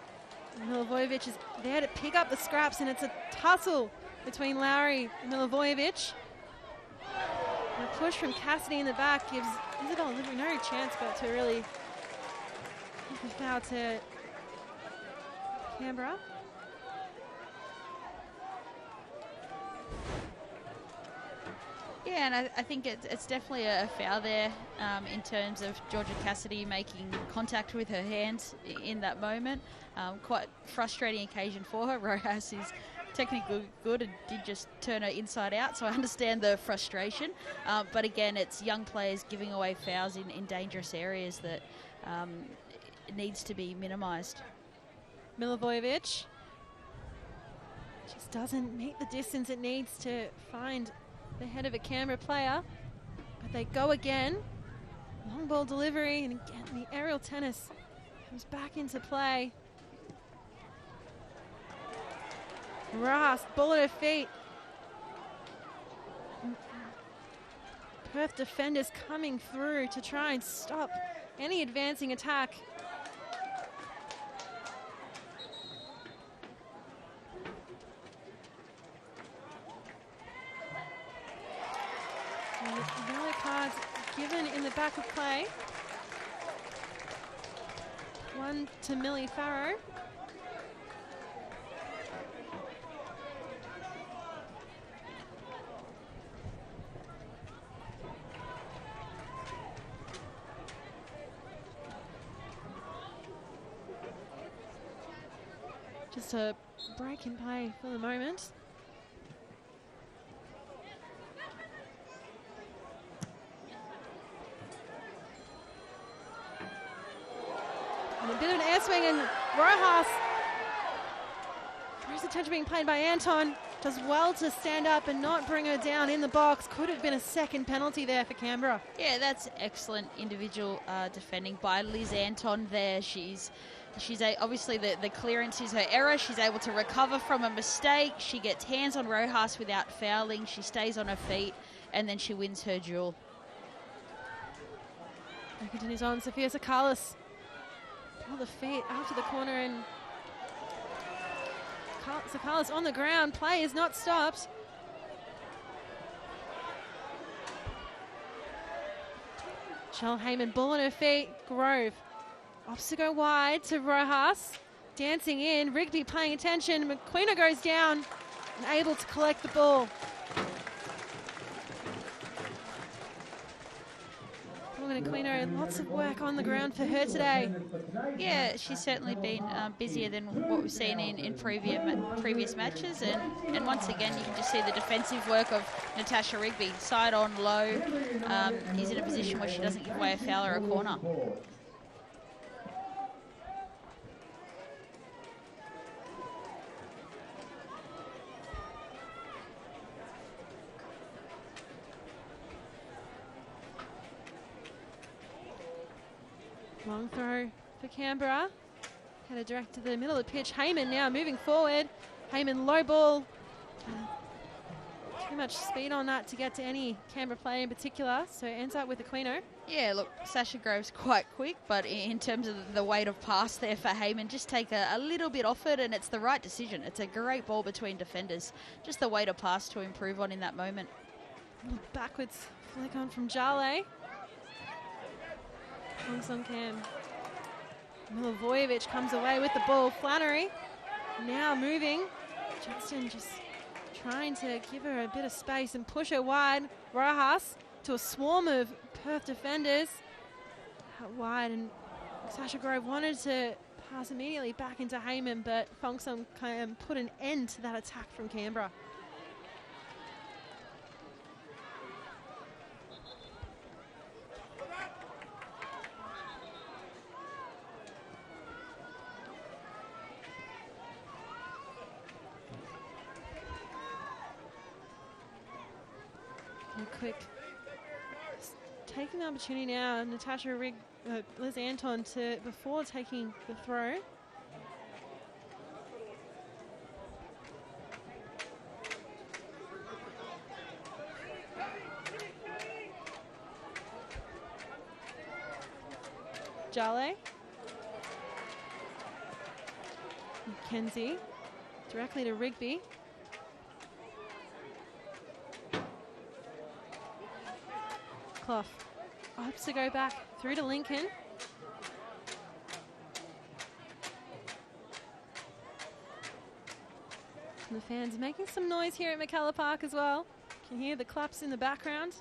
[SPEAKER 30] Milivojevic is there to pick up the scraps, and it's a tussle between Lowry and Milivojevic. And a push from Cassidy in the back gives Isabel no chance but to really give the foul to Canberra.
[SPEAKER 31] Yeah, and I think it's definitely a foul there in terms of Georgia Cassidy making contact with her hands in that moment. Quite frustrating occasion for her. Rojas is technically good and did just turn her inside out, so I understand the frustration. But again, it's young players giving away fouls in dangerous areas that needs to be minimised.
[SPEAKER 30] Milivojevic just doesn't meet the distance it needs to find the head of a Canberra player, but they go again. Long ball delivery, and again the aerial tennis comes back into play. Ross, ball at her feet. Perth defenders coming through to try and stop any advancing attack. Yellow cards given in the back of play. One to Millie Farrow. Just a break in play for the moment. And a bit of an air swing, and Rojas. There's attention being played by Anton. Does well to stand up and not bring her down in the box. Could have been a second penalty there for Canberra.
[SPEAKER 31] Yeah, that's excellent individual defending by Liz Anton there. She's obviously the clearance is her error. She's able to recover from a mistake. She gets hands on Rojas without fouling. She stays on her feet, and then she wins her duel.
[SPEAKER 30] And continues on. Sophia Sakalis. All the feet out to the corner, and Sakalis on the ground. Play is not stopped. Shell Heyman, ball on her feet. Grove opts to go wide to Rojas. Dancing in. Rigby paying attention. McQueen goes down and able to collect the ball. Morgan Aquino, lots of work on the ground for her today.
[SPEAKER 31] Yeah, she's certainly been busier than what we've seen in previous matches, and once again you can just see the defensive work of Natasha Rigby. Side on low, is in a position where she doesn't give away a foul or a corner.
[SPEAKER 30] Long throw for Canberra. Had a direct to the middle of the pitch. Heyman now moving forward. Heyman low ball. Too much speed on that to get to any Canberra player in particular, so it ends up with Aquino.
[SPEAKER 31] Yeah, look, Sasha Grove's quite quick, but in terms of the weight of pass there for Heyman, just take a little bit off it, and it's the right decision. It's a great ball between defenders. Just the weight of pass to improve on in that moment.
[SPEAKER 30] Backwards flick on from Jale. Hong Song Cam. Milivojevic comes away with the ball. Flannery now moving. Johnston just trying to give her a bit of space and push her wide. Rojas to a swarm of Perth defenders. Out wide, and Sasha Grove wanted to pass immediately back into Heyman, but Fong Sung kind of put an end to that attack from Canberra. Quick, taking the opportunity now, Natasha Liz Anton to before taking the throw. Jale, McKenzie, directly to Rigby. Clough opts to go back through to Lincoln. And the fans making some noise here at McCullough Park as well. Can hear the claps in the background.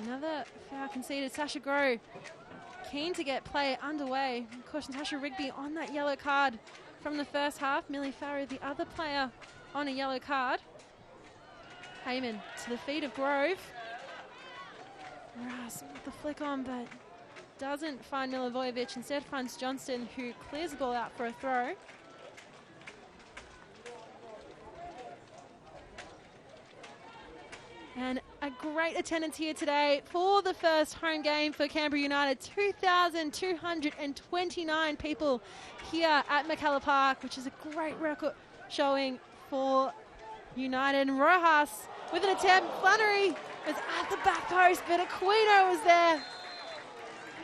[SPEAKER 30] Another foul conceded. Sasha Grove keen to get play underway. Of course, Natasha Rigby on that yellow card from the first half. Millie Farrow, the other player, on a yellow card. Heyman to the feet of Grove. Ross with the flick on, but doesn't find Milivojevic. Instead finds Johnston, who clears the ball out for a throw. And a great attendance here today for the first home game for Canberra United. 2,229 people here at McCullough Park, which is a great record showing for United. And Rojas with an attempt. Flannery was at the back post, but Aquino was there.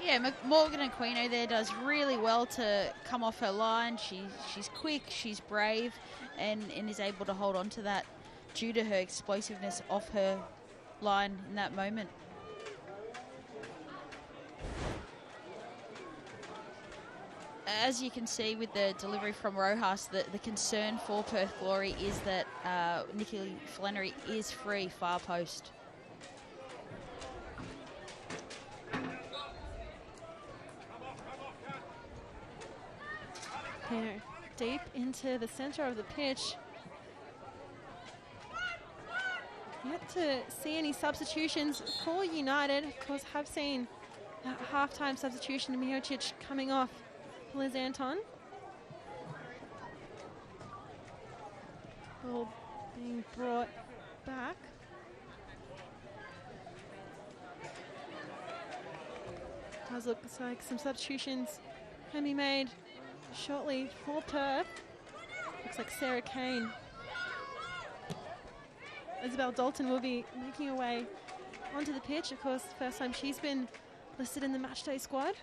[SPEAKER 31] Yeah, Morgan Aquino there does really well to come off her line. She's quick, she's brave, and is able to hold on to that due to her explosiveness off her line in that moment. As you can see with the delivery from Rojas, the concern for Perth Glory is that Nikki Flannery is free far post.
[SPEAKER 30] Here, deep into the center of the pitch. Yet to see any substitutions for United. Of course, have seen that halftime substitution, Miocic coming off Liz Anton. Ball being brought back. Does look like some substitutions can be made shortly for Perth. Looks like Sarah Kane. Isabel Dalton will be making her way onto the pitch. Of course, the first time she's been listed in the matchday squad.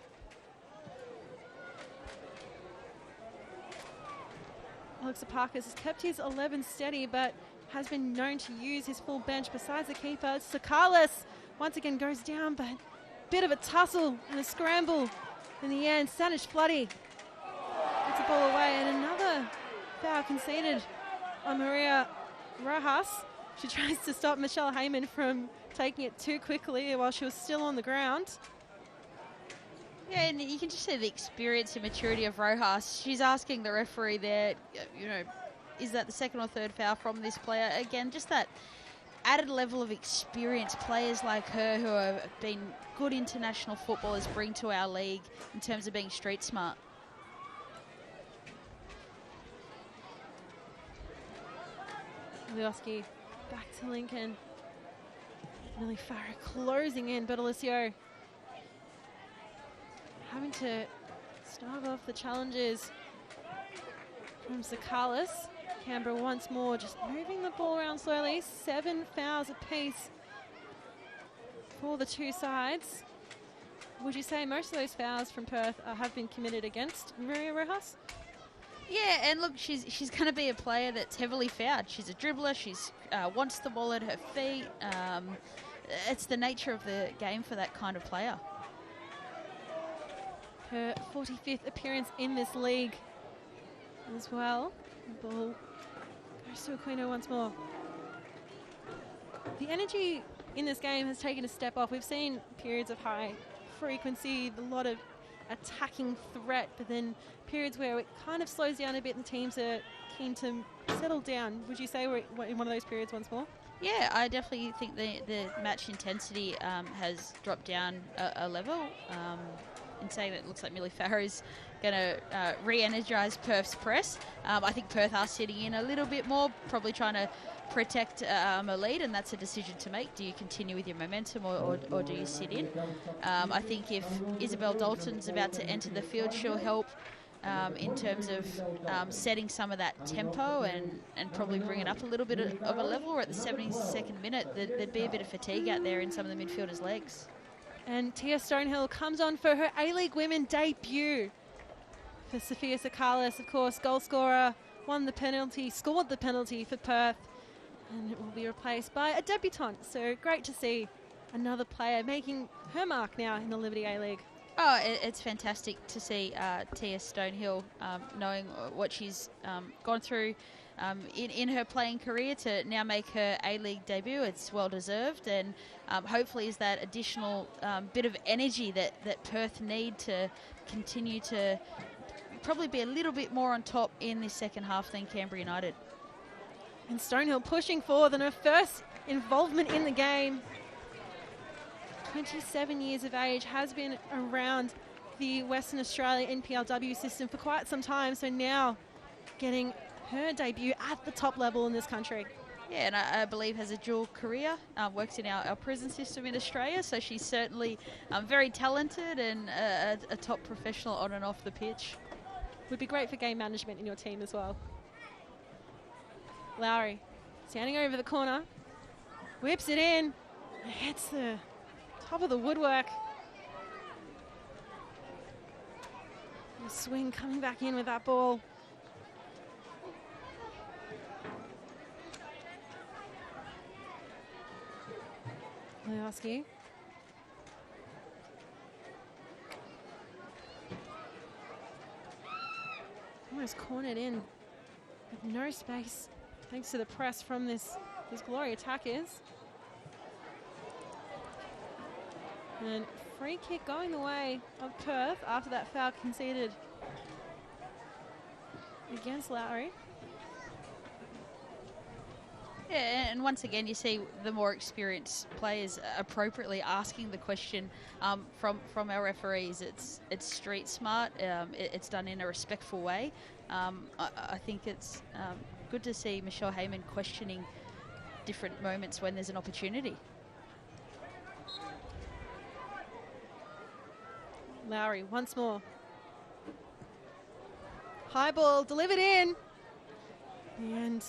[SPEAKER 30] Alexa Parkhurst has kept his 11 steady, but has been known to use his full bench besides the keeper. Sakalis once again goes down, but bit of a tussle and a scramble in the end. Stanish Floody gets the ball away, and another foul conceded on Maria Rojas. She tries to stop Michelle Heyman from taking it too quickly while she was still on the ground.
[SPEAKER 31] Yeah, and you can just see the experience and maturity of Rojas. She's asking the referee there, you know, is that the second or third foul from this player? Again, just that added level of experience players like her who have been good international footballers bring to our league in terms of being street smart.
[SPEAKER 30] Lioski back to Lincoln. Millie Farrow closing in, but Alessio having to start off the challenges from Sakalis. Canberra once more just moving the ball around slowly. 7 fouls apiece for the two sides. Would you say most of those fouls from Perth have been committed against Maria Rojas?
[SPEAKER 31] Yeah, and look, she's going to be a player that's heavily fouled. She's a dribbler. She's wants the ball at her feet. It's the nature of the game for that kind of player.
[SPEAKER 30] her 45th appearance in this league as well. The ball goes to Aquino once more. The energy in this game has taken a step off. We've seen periods of high frequency, a lot of attacking threat, but then periods where it kind of slows down a bit and teams are keen to settle down. Would you say we're in one of those periods once more?
[SPEAKER 31] Yeah, I definitely think the match intensity has dropped down a level. In saying that, it looks like Millie Farrow's going to re-energise Perth's press. I think Perth are sitting in a little bit more, probably trying to protect a lead, and that's a decision to make. Do you continue with your momentum or do you sit in? I think if Isabel Dalton's about to enter the field, she'll help in terms of setting some of that tempo and probably bring it up a little bit of a level. Or at the 72nd minute, there'd be a bit of fatigue out there in some of the midfielders' legs.
[SPEAKER 30] And Tia Stonehill comes on for her A-League Women debut. For Sophia Sakalis, of course, goal scorer, scored the penalty for Perth, and it will be replaced by a debutante. So great to see another player making her mark now in the Liberty A-League.
[SPEAKER 31] Oh, it's fantastic to see Tia Stonehill knowing what she's gone through in her playing career to now make her A-League debut. It's well deserved, and hopefully is that additional bit of energy that Perth need to continue to probably be a little bit more on top in this second half than Canberra United.
[SPEAKER 30] And Stonehill pushing forward in her first involvement in the game. 27 years of age, has been around the Western Australia NPLW system for quite some time, so now getting her debut at the top level in this country.
[SPEAKER 31] Yeah, and I believe has a dual career, works in our prison system in Australia, so she's certainly very talented and a top professional on and off the pitch.
[SPEAKER 30] Would be great for game management in your team as well. Lowry standing over the corner, whips it in, hits the top of the woodwork. The swing coming back in with that ball. Leoski. Almost cornered in with no space thanks to the press from these Glory attackers. And free kick going the way of Perth after that foul conceded against Lowry.
[SPEAKER 31] Yeah, and once again, you see the more experienced players appropriately asking the question from our referees. It's street smart. It's done in a respectful way. I think it's good to see Michelle Heyman questioning different moments when there's an opportunity.
[SPEAKER 30] Lowry once more. High ball delivered in. And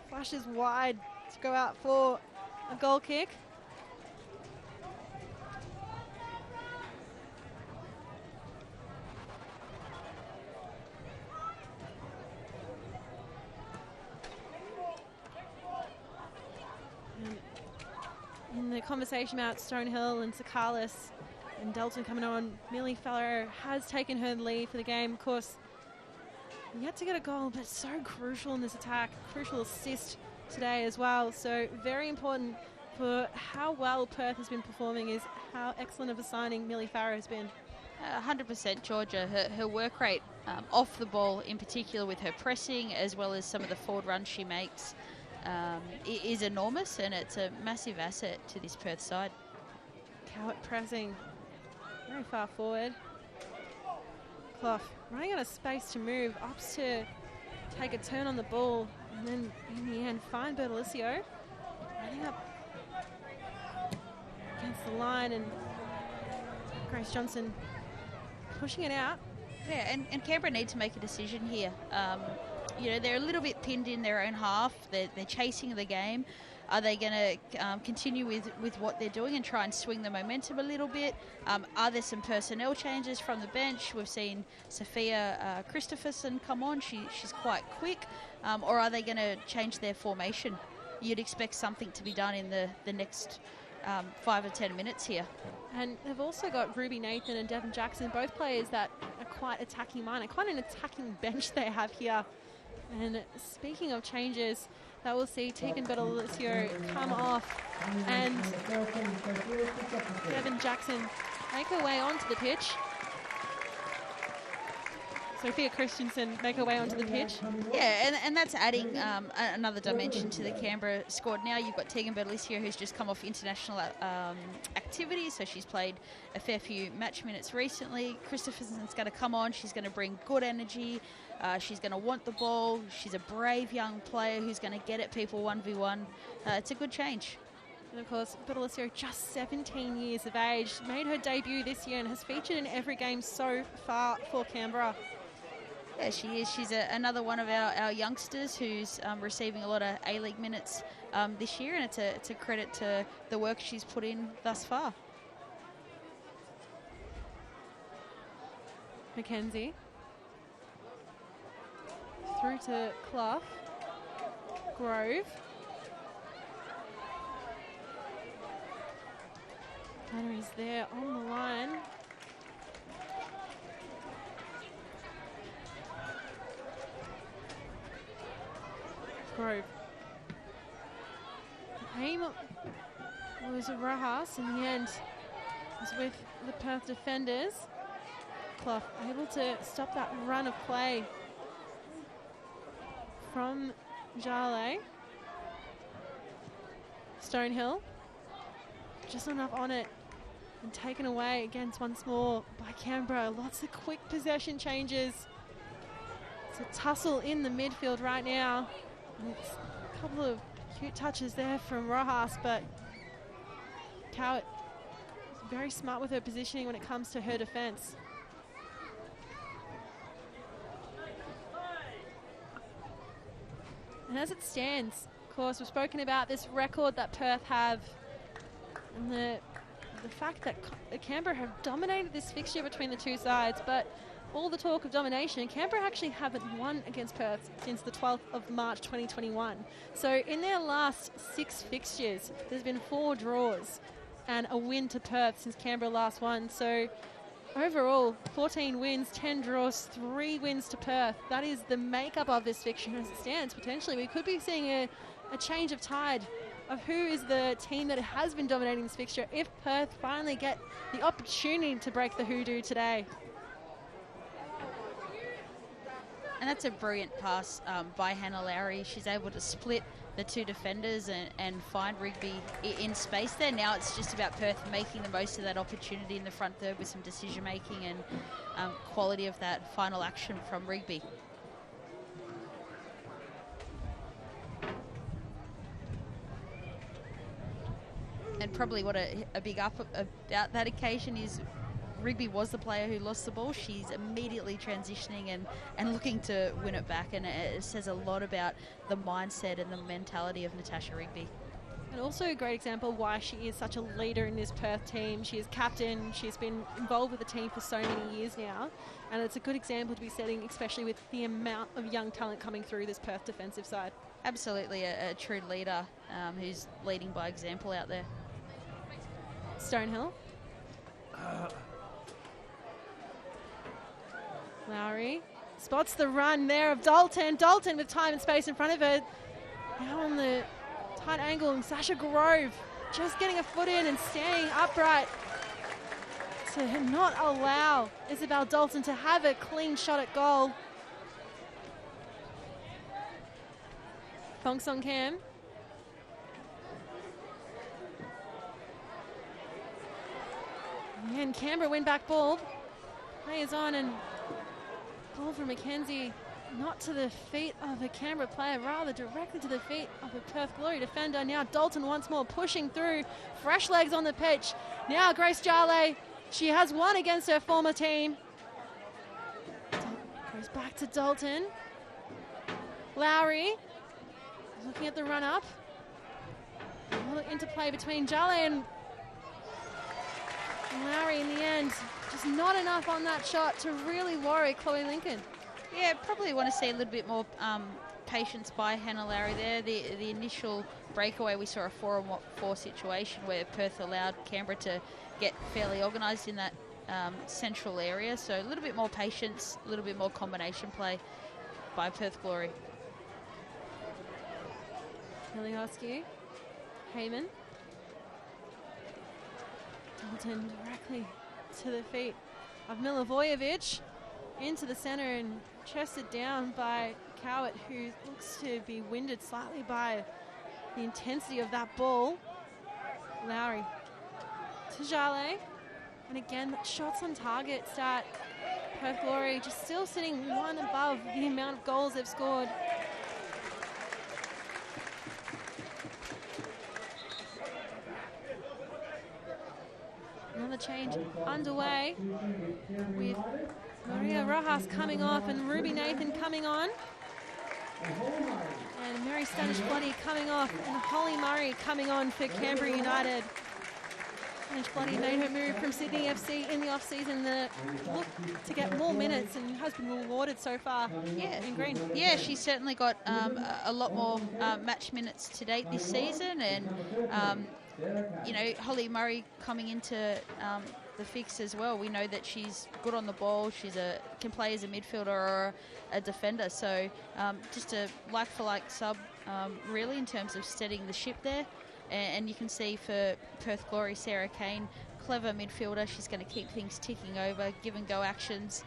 [SPEAKER 30] flashes wide to go out for a goal kick. And in the conversation about Stonehill and Sakalis and Dalton coming on, Millie Farrow has taken her lead for the game. Of course, yet to get a goal, but so crucial in this attack. Crucial assist today as well. So very important for how well Perth has been performing is how excellent of a signing Millie Farrow has been.
[SPEAKER 31] 100% Georgia. Her work rate off the ball, in particular with her pressing, as well as some of the forward runs she makes, is enormous, and it's a massive asset to this Perth side.
[SPEAKER 30] Cowett pressing very far forward. Clough running out of space to move, opts to take a turn on the ball, and then in the end find Bertolicio running up against the line, and Grace Johnson pushing it out.
[SPEAKER 31] Yeah, and Canberra need to make a decision here. You know, they're a little bit pinned in their own half. They're chasing the game. Are they going to continue with what they're doing and try and swing the momentum a little bit? Are there some personnel changes from the bench? We've seen Sophia Christopherson come on. She's quite quick. Or are they going to change their formation? You'd expect something to be done in the next 5 or 10 minutes here.
[SPEAKER 30] And they've also got Ruby Nathan and Devon Jackson, both players that are quite attacking minded, quite an attacking bench they have here. And speaking of changes, that will see Tegan Bertolicio come off and Devin Jackson make her way onto the pitch. Sophia Christensen make her way onto the pitch.
[SPEAKER 31] Yeah, and that's adding another dimension to the Canberra squad. Now you've got Tegan Bertolicio, who's just come off international activity, so she's played a fair few match minutes recently. Christopherson's going to come on. She's going to bring good energy. She's going to want the ball. She's a brave young player who's going to get at people 1v1. It's a good change.
[SPEAKER 30] And of course, Bertolicio, just 17 years of age, made her debut this year and has featured in every game so far for Canberra.
[SPEAKER 31] Yeah, she is. She's another one of our youngsters who's receiving a lot of A-League minutes this year, and it's a credit to the work she's put in thus far.
[SPEAKER 30] Mackenzie. Through to Clough. Grove. Battery's there on the line. Grove. The aim was Rojas. In the end, was with the Perth defenders. Clough able to stop that run of play from Jale. Stonehill. Just enough on it and taken away against once more by Canberra. Lots of quick possession changes. It's a tussle in the midfield right now. And it's a couple of cute touches there from Rojas, but Cowett is very smart with her positioning when it comes to her defence. And as it stands, of course, we've spoken about this record that Perth have and the fact that Canberra have dominated this fixture between the two sides, but all the talk of domination, Canberra actually haven't won against Perth since the 12th of March 2021. So in their last 6 fixtures, there's been 4 draws and a win to Perth since Canberra last won. So overall, 14 wins, 10 draws, 3 wins to Perth. That is the makeup of this fixture as it stands. Potentially, we could be seeing a change of tide of who is the team that has been dominating this fixture if Perth finally get the opportunity to break the hoodoo today.
[SPEAKER 31] And that's a brilliant pass by Hannah Lowry. She's able to split the 2 defenders and find Rigby in space there. Now it's just about Perth making the most of that opportunity in the front third with some decision making and quality of that final action from Rigby. And probably what a big up about that occasion is Rigby was the player who lost the ball. She's immediately transitioning and looking to win it back, and it says a lot about the mindset and the mentality of Natasha Rigby.
[SPEAKER 30] And also a great example why she is such a leader in this Perth team. She is captain, she's been involved with the team for so many years now, and it's a good example to be setting, especially with the amount of young talent coming through this Perth defensive side.
[SPEAKER 31] Absolutely a true leader who's leading by example out there.
[SPEAKER 30] Stonehill. Lowry spots the run there of Dalton. Dalton with time and space in front of her. Now on the tight angle, and Sasha Grove just getting a foot in and standing upright to not allow Isabel Dalton to have a clean shot at goal. Thong Song Cam. And Canberra win back ball. Play is on and ball from Mackenzie, not to the feet of a Canberra player, rather directly to the feet of a Perth Glory defender. Now Dalton once more pushing through, fresh legs on the pitch. Now Grace Jale, she has won against her former team. Goes back to Dalton. Lowry, looking at the run up. A little interplay between Jale and Lowry in the end. Just not enough on that shot to really worry Chloe Lincoln.
[SPEAKER 31] Yeah, probably want to see a little bit more patience by Hannah Lowry there. The initial breakaway, we saw a 4-on-4 situation where Perth allowed Canberra to get fairly organised in that central area. So a little bit more patience, a little bit more combination play by Perth Glory.
[SPEAKER 30] Miliosky, Heyman. Dalton directly to the feet of Milivojevic, into the centre and chested down by Cowett, who looks to be winded slightly by the intensity of that ball. Lowry to Jale, and again, shots on target stat. Perth Glory just still sitting one above the amount of goals they've scored. Another change underway with Maria Rojas coming off and Ruby Nathan coming on. And Mary Stanish-Bloody coming off and Holly Murray coming on for Canberra United. Stanish-Bloody made her move from Sydney FC in the off-season that looked to get more minutes and has been rewarded so far in green.
[SPEAKER 31] Yeah, she's certainly got a lot more match minutes to date this season, and you know, Holly Murray coming into the fix as well. We know that she's good on the ball. She's can play as a midfielder or a defender. So just a like-for-like sub, really, in terms of steadying the ship there. And you can see for Perth Glory, Sarah Kane, clever midfielder. She's going to keep things ticking over, give and go actions.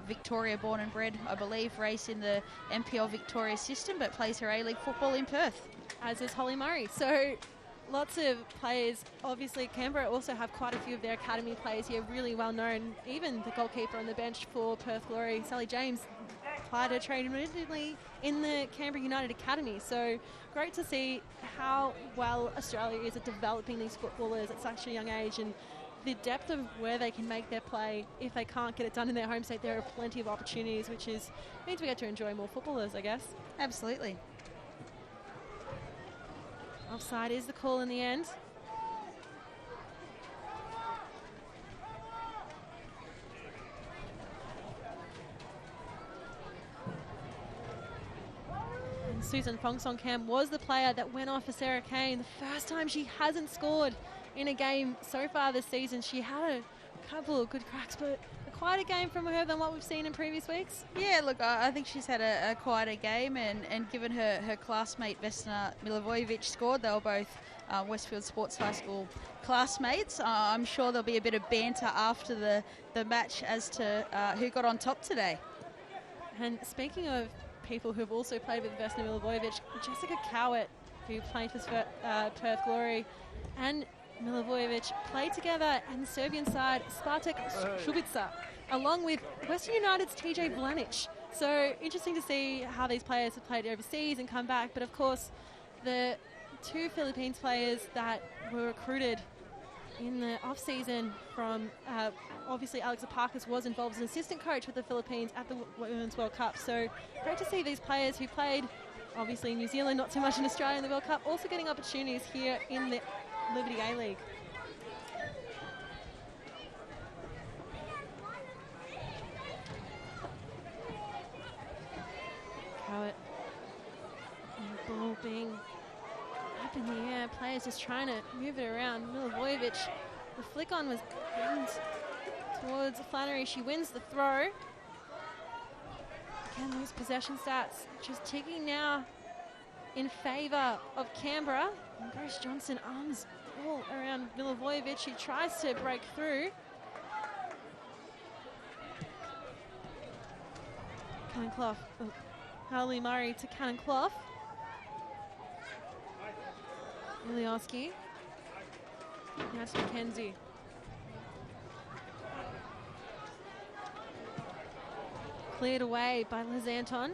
[SPEAKER 31] Victoria born and bred, I believe, raised in the NPL Victoria system, but plays her A-League football in Perth.
[SPEAKER 30] As is Holly Murray. So lots of players. Obviously, Canberra also have quite a few of their academy players here, really well known. Even the goalkeeper on the bench for Perth Glory, Sally James, applied her trade immediately in the Canberra United Academy. So great to see how well Australia is at developing these footballers at such a young age, and the depth of where they can make their play. If they can't get it done in their home state, there are plenty of opportunities, which means we get to enjoy more footballers, I guess.
[SPEAKER 31] Absolutely.
[SPEAKER 30] Offside is the call in the end. And Susan Fongsong-Kam was the player that went off for Sarah Kane. The first time she hasn't scored in a game so far this season. She had a couple of good cracks, but a quieter game from her than what we've seen in previous weeks.
[SPEAKER 31] Yeah, look, I think she's had a quieter game, and given her classmate Vesna Milivojevic scored, they were both Westfield Sports High School classmates. I'm sure there'll be a bit of banter after the match as to who got on top today.
[SPEAKER 30] And speaking of people who have also played with Vesna Milivojevic, Jessica Cowett, who played for Perth Glory, and Milivojevic played together in the Serbian side, Spartak Šubica, along with Western United's TJ Vlanic. So interesting to see how these players have played overseas and come back. But of course, the two Philippines players that were recruited in the off-season from, obviously Alex Aparkas was involved as an assistant coach with the Philippines at the Women's World Cup. So great to see these players who played, obviously in New Zealand, not so much in Australia in the World Cup, also getting opportunities here in the Liberty A-League. Cowett, and the ball being up in the air. Players just trying to move it around. Milivojevic, the flick on was aimed towards Flannery. She wins the throw. Again, those possession stats just ticking now in favour of Canberra. And Grace Johnson arms all around Milivojevic. She tries to break through. Cannon Clough. Oh, Harley Murray to Cannon Clough. Miliosky. Now to McKenzie. Cleared away by Liz Anton.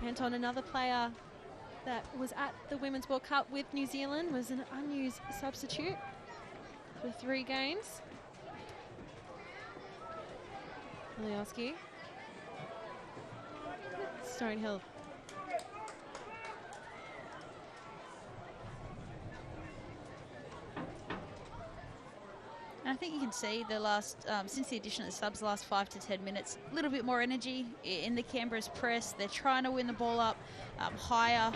[SPEAKER 30] Anton, another player that was at the Women's World Cup with New Zealand, was an unused substitute for 3 games. Miliosky. Stonehill.
[SPEAKER 31] And I think you can see the last, since the addition of the subs, the last 5 to 10 minutes, a little bit more energy in the Canberra's press. They're trying to win the ball up higher,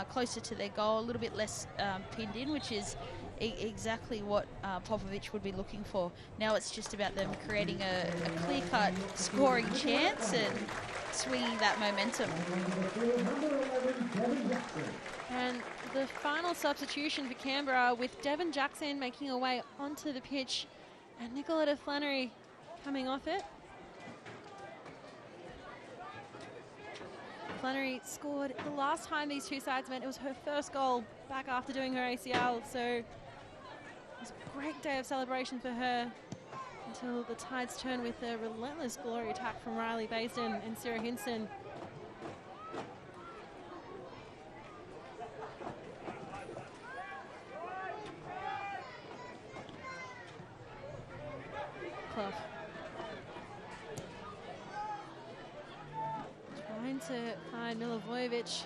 [SPEAKER 31] closer to their goal, a little bit less pinned in, which is exactly what Popovic would be looking for. Now it's just about them creating a clear-cut scoring chance and swinging that momentum.
[SPEAKER 30] And the final substitution for Canberra, with Devon Jackson making her way onto the pitch and Nicoletta Flannery coming off it. Flannery scored the last time these two sides met. It was her first goal back after doing her ACL, so it was a great day of celebration for her until the tides turned with a relentless glory attack from Riley Basin and Sarah Hinson. Clough. Trying to find Milivojevic.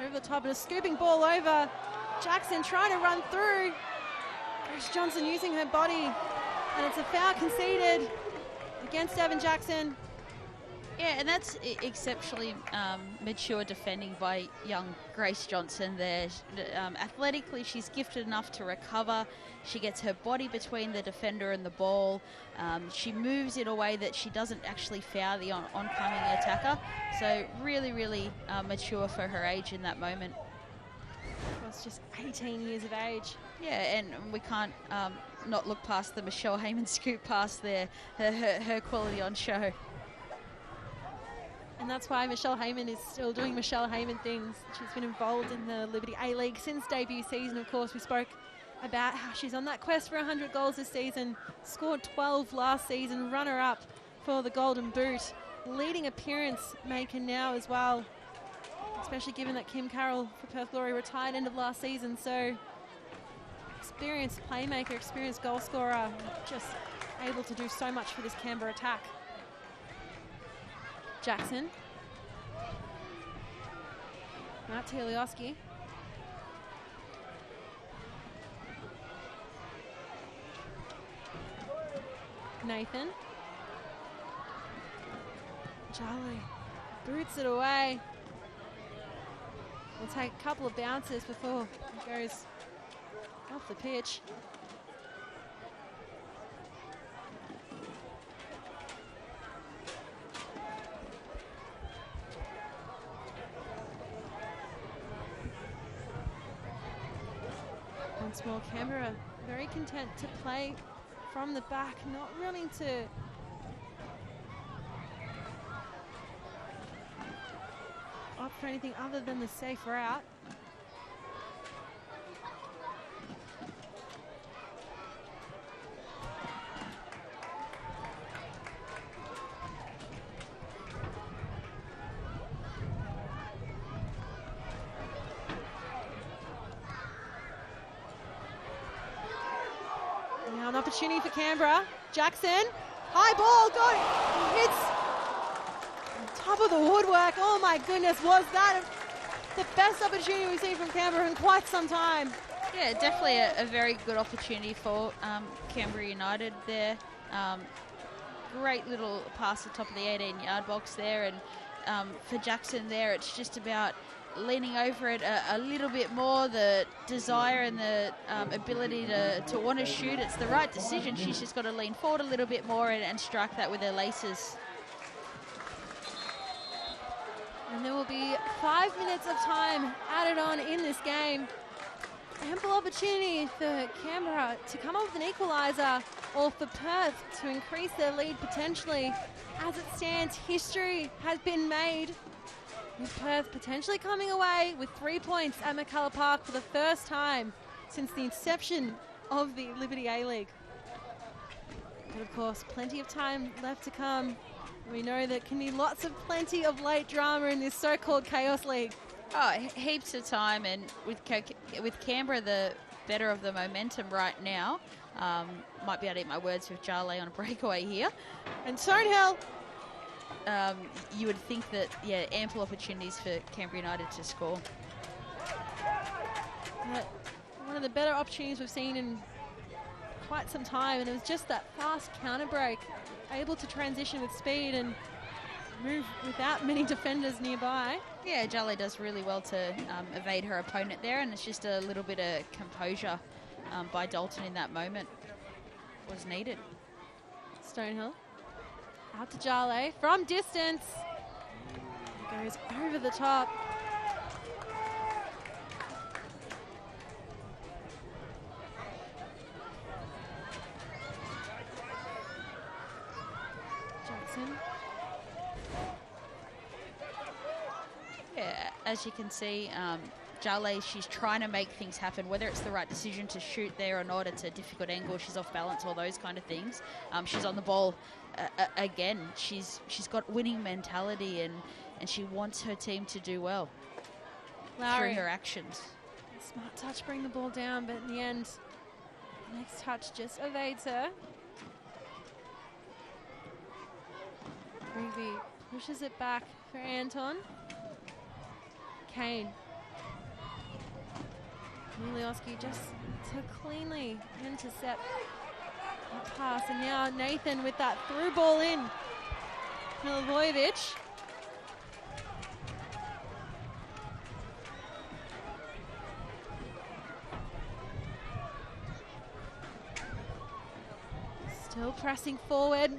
[SPEAKER 30] Over the top, and a scooping ball over. Jackson trying to run through. Grace Johnson using her body, and it's a foul conceded against Devon Jackson.
[SPEAKER 31] Yeah, and that's exceptionally mature defending by young Grace Johnson there. Athletically, she's gifted enough to recover. She gets her body between the defender and the ball. She moves in a way that she doesn't actually foul the oncoming attacker. So really, really mature for her age in that moment.
[SPEAKER 30] Well, just 18 years of age.
[SPEAKER 31] Yeah, and we can't not look past the Michelle Heyman scoop past there, her quality on show.
[SPEAKER 30] And that's why Michelle Heyman is still doing Michelle Heyman things. She's been involved in the Liberty A-League since debut season. Of course, we spoke about how she's on that quest for 100 goals this season, scored 12 last season, runner-up for the Golden Boot, leading appearance maker now as well, especially given that Kim Carroll for Perth Glory retired end of last season. So experienced playmaker, experienced goal scorer, just able to do so much for this Canberra attack. Jackson. Matt Tiliosky. Nathan. Charlie boots it away. We'll take a couple of bounces before it goes off the pitch. Once more, Canberra very content to play from the back, not willing to opt for anything other than the safe route. Now an opportunity for Canberra. Jackson, high ball, hits top of the woodwork. Oh my goodness, was that the best opportunity we've seen from Canberra in quite some time?
[SPEAKER 31] Yeah, definitely a very good opportunity for Canberra United there. Great little pass at the top of the 18-yard box there, and for Jackson there, it's just about leaning over it a little bit more, the desire and the ability to want to shoot. It's the right decision. She's just got to lean forward a little bit more and strike that with her laces.
[SPEAKER 30] And there will be 5 minutes of time added on in this game. Ample opportunity for Canberra to come up with an equaliser, or for Perth to increase their lead potentially. As it stands, history has been made, with Perth potentially coming away with 3 points at McCullough Park for the first time since the inception of the Liberty A-League. But of course, plenty of time left to come. We know there can be plenty of late drama in this so-called Chaos League.
[SPEAKER 31] Oh, heaps of time, and with Canberra the better of the momentum right now. Might be able to eat my words with Jarley on a breakaway here.
[SPEAKER 30] And Stonehill.
[SPEAKER 31] You would think that, yeah, ample opportunities for Canberra United to score.
[SPEAKER 30] One of the better opportunities we've seen in quite some time, and it was just that fast counter break, able to transition with speed and move without many defenders nearby.
[SPEAKER 31] Yeah, Jarley does really well to evade her opponent there, and it's just a little bit of composure by Dalton in that moment was needed.
[SPEAKER 30] Stonehill out to Jale from distance. Goes over the top. Jackson.
[SPEAKER 31] Yeah, as you can see, Jale, she's trying to make things happen, whether it's the right decision to shoot there or not. It's a difficult angle, she's off balance, all those kind of things. She's on the ball again. She's got winning mentality, and she wants her team to do well
[SPEAKER 30] Lowry.
[SPEAKER 31] through her actions.
[SPEAKER 30] Smart touch, bring the ball down, but in the end, the next touch just evades her. Rigby pushes it back for Anton. Kane. Milioski just to cleanly intercept the pass, and now Nathan with that through ball in. Milivojevic. Still pressing forward,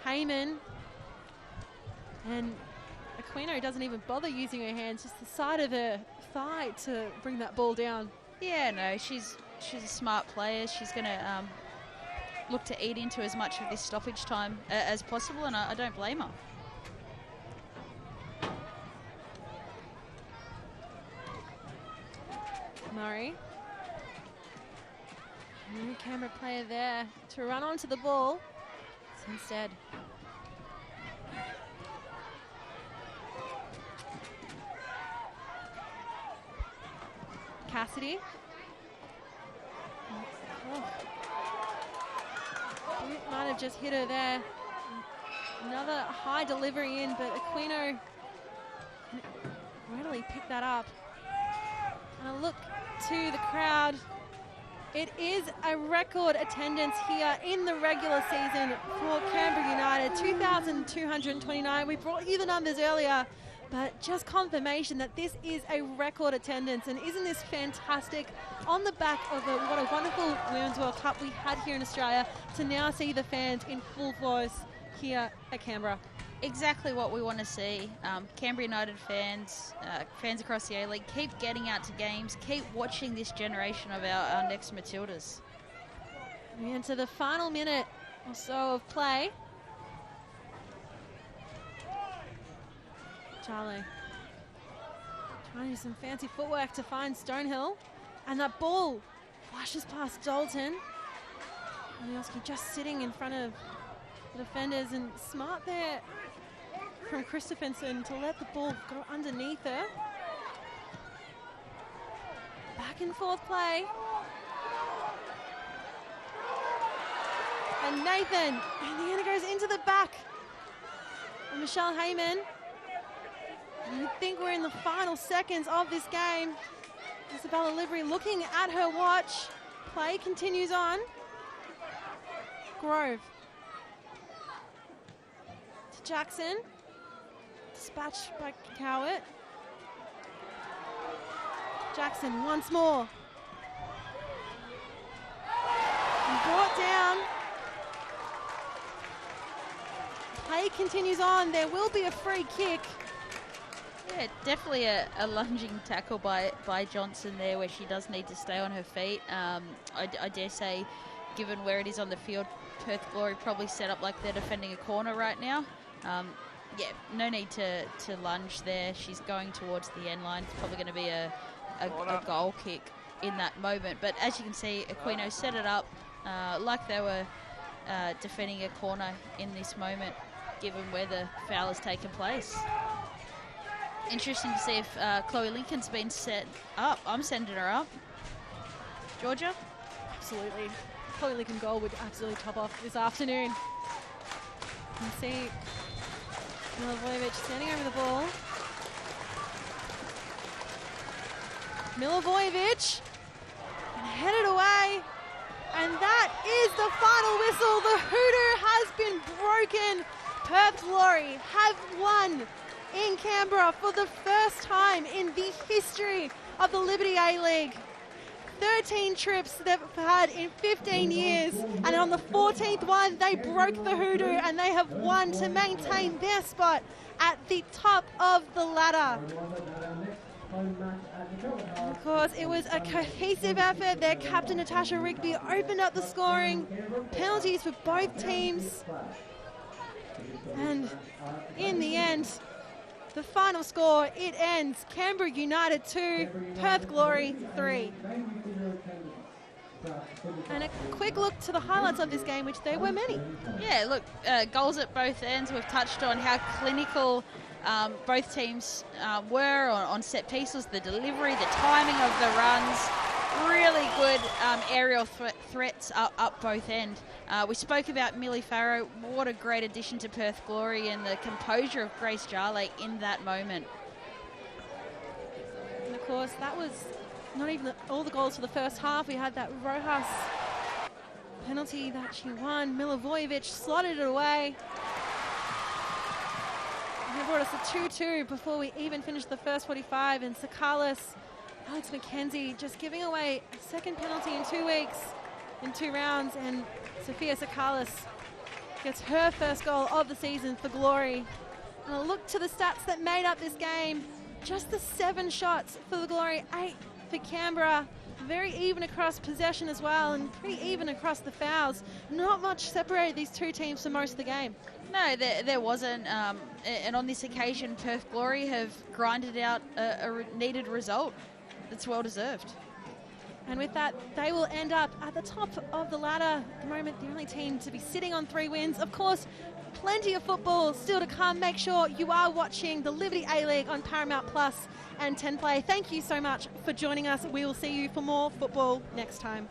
[SPEAKER 30] Heyman. And Aquino doesn't even bother using her hands, just the side of her thigh to bring that ball down.
[SPEAKER 31] Yeah, no, she's a smart player. She's going to look to eat into as much of this stoppage time as possible, and I don't blame her.
[SPEAKER 30] Murray. New Canberra player there to run onto the ball. So instead, Cassidy. Oh. It might have just hit her there. Another high delivery in, but Aquino readily picked that up. And a look to the crowd. It is a record attendance here in the regular season for Canberra United, 2,229. We brought you the numbers earlier, but just confirmation that this is a record attendance. And isn't this fantastic? On the back of what a wonderful Women's World Cup we had here in Australia, to now see the fans in full force here at Canberra.
[SPEAKER 31] Exactly what we want to see. Canberra United fans, fans across the A-League, keep getting out to games, keep watching this generation of our next Matildas.
[SPEAKER 30] We enter the final minute or so of play. Charlie trying to do some fancy footwork to find Stonehill, and that ball flashes past Dalton. Milioski just sitting in front of the defenders, and smart there from Christopherson to let the ball go underneath her. Back and forth play. And Nathan, in the end it goes into the back of Michelle Heyman. And I think we're in the final seconds of this game. Isabella Livery looking at her watch. Play continues on. Grove. To Jackson. Dispatched by Cowart. Jackson once more. And brought down. Play continues on. There will be a free kick.
[SPEAKER 31] Yeah, definitely a lunging tackle by Johnson there, where she does need to stay on her feet. I dare say, given where it is on the field, Perth Glory probably set up like they're defending a corner right now. Yeah, no need to lunge there. She's going towards the end line. It's probably going to be a goal kick in that moment. But as you can see, Aquino set it up like they were defending a corner in this moment, given where the foul has taken place. Interesting to see if Chloe Lincoln's been set up. I'm sending her up. Georgia?
[SPEAKER 30] Absolutely. Chloe Lincoln goal would absolutely top off this afternoon. You can see Milivojevic standing over the ball. Milivojevic headed away, and that is the final whistle. The hoodoo has been broken. Perth Glory have won in Canberra for the first time in the history of the Liberty A-League. 13 trips they've had in 15 years, and on the 14th one, they broke the hoodoo and they have won to maintain their spot at the top of the ladder. Of course, it was a cohesive effort. Their captain, Natasha Rigby, opened up the scoring. Penalties for both teams. And in the end, the final score, it ends Canberra United 2, Perth Glory 3. And a quick look to the highlights of this game, which there were many.
[SPEAKER 31] Yeah, look, goals at both ends. We've touched on how clinical both teams were on set pieces, the delivery, the timing of the runs. Really good aerial threats up both ends. We spoke about Millie Farrow. What a great addition to Perth Glory, and the composure of Grace Jarley in that moment.
[SPEAKER 30] And of course, that was not even all the goals for the first half. We had that Rojas penalty that she won. Milivojevic slotted it away. They brought us a 2-2 before we even finished the first 45, and Sakalis, Alex McKenzie just giving away a second penalty in 2 weeks, in 2 rounds, and Sophia Sakalis gets her first goal of the season for Glory. And a look to the stats that made up this game. Just the 7 shots for the Glory, 8 for Canberra. Very even across possession as well, and pretty even across the fouls. Not much separated these two teams for most of the game.
[SPEAKER 31] No, there wasn't. And on this occasion, Perth Glory have grinded out a needed result. It's well deserved.
[SPEAKER 30] And with that, they will end up at the top of the ladder. At the moment, the only team to be sitting on 3 wins. Of course, plenty of football still to come. Make sure you are watching the Liberty A-League on Paramount Plus and 10 Play. Thank you so much for joining us. We will see you for more football next time.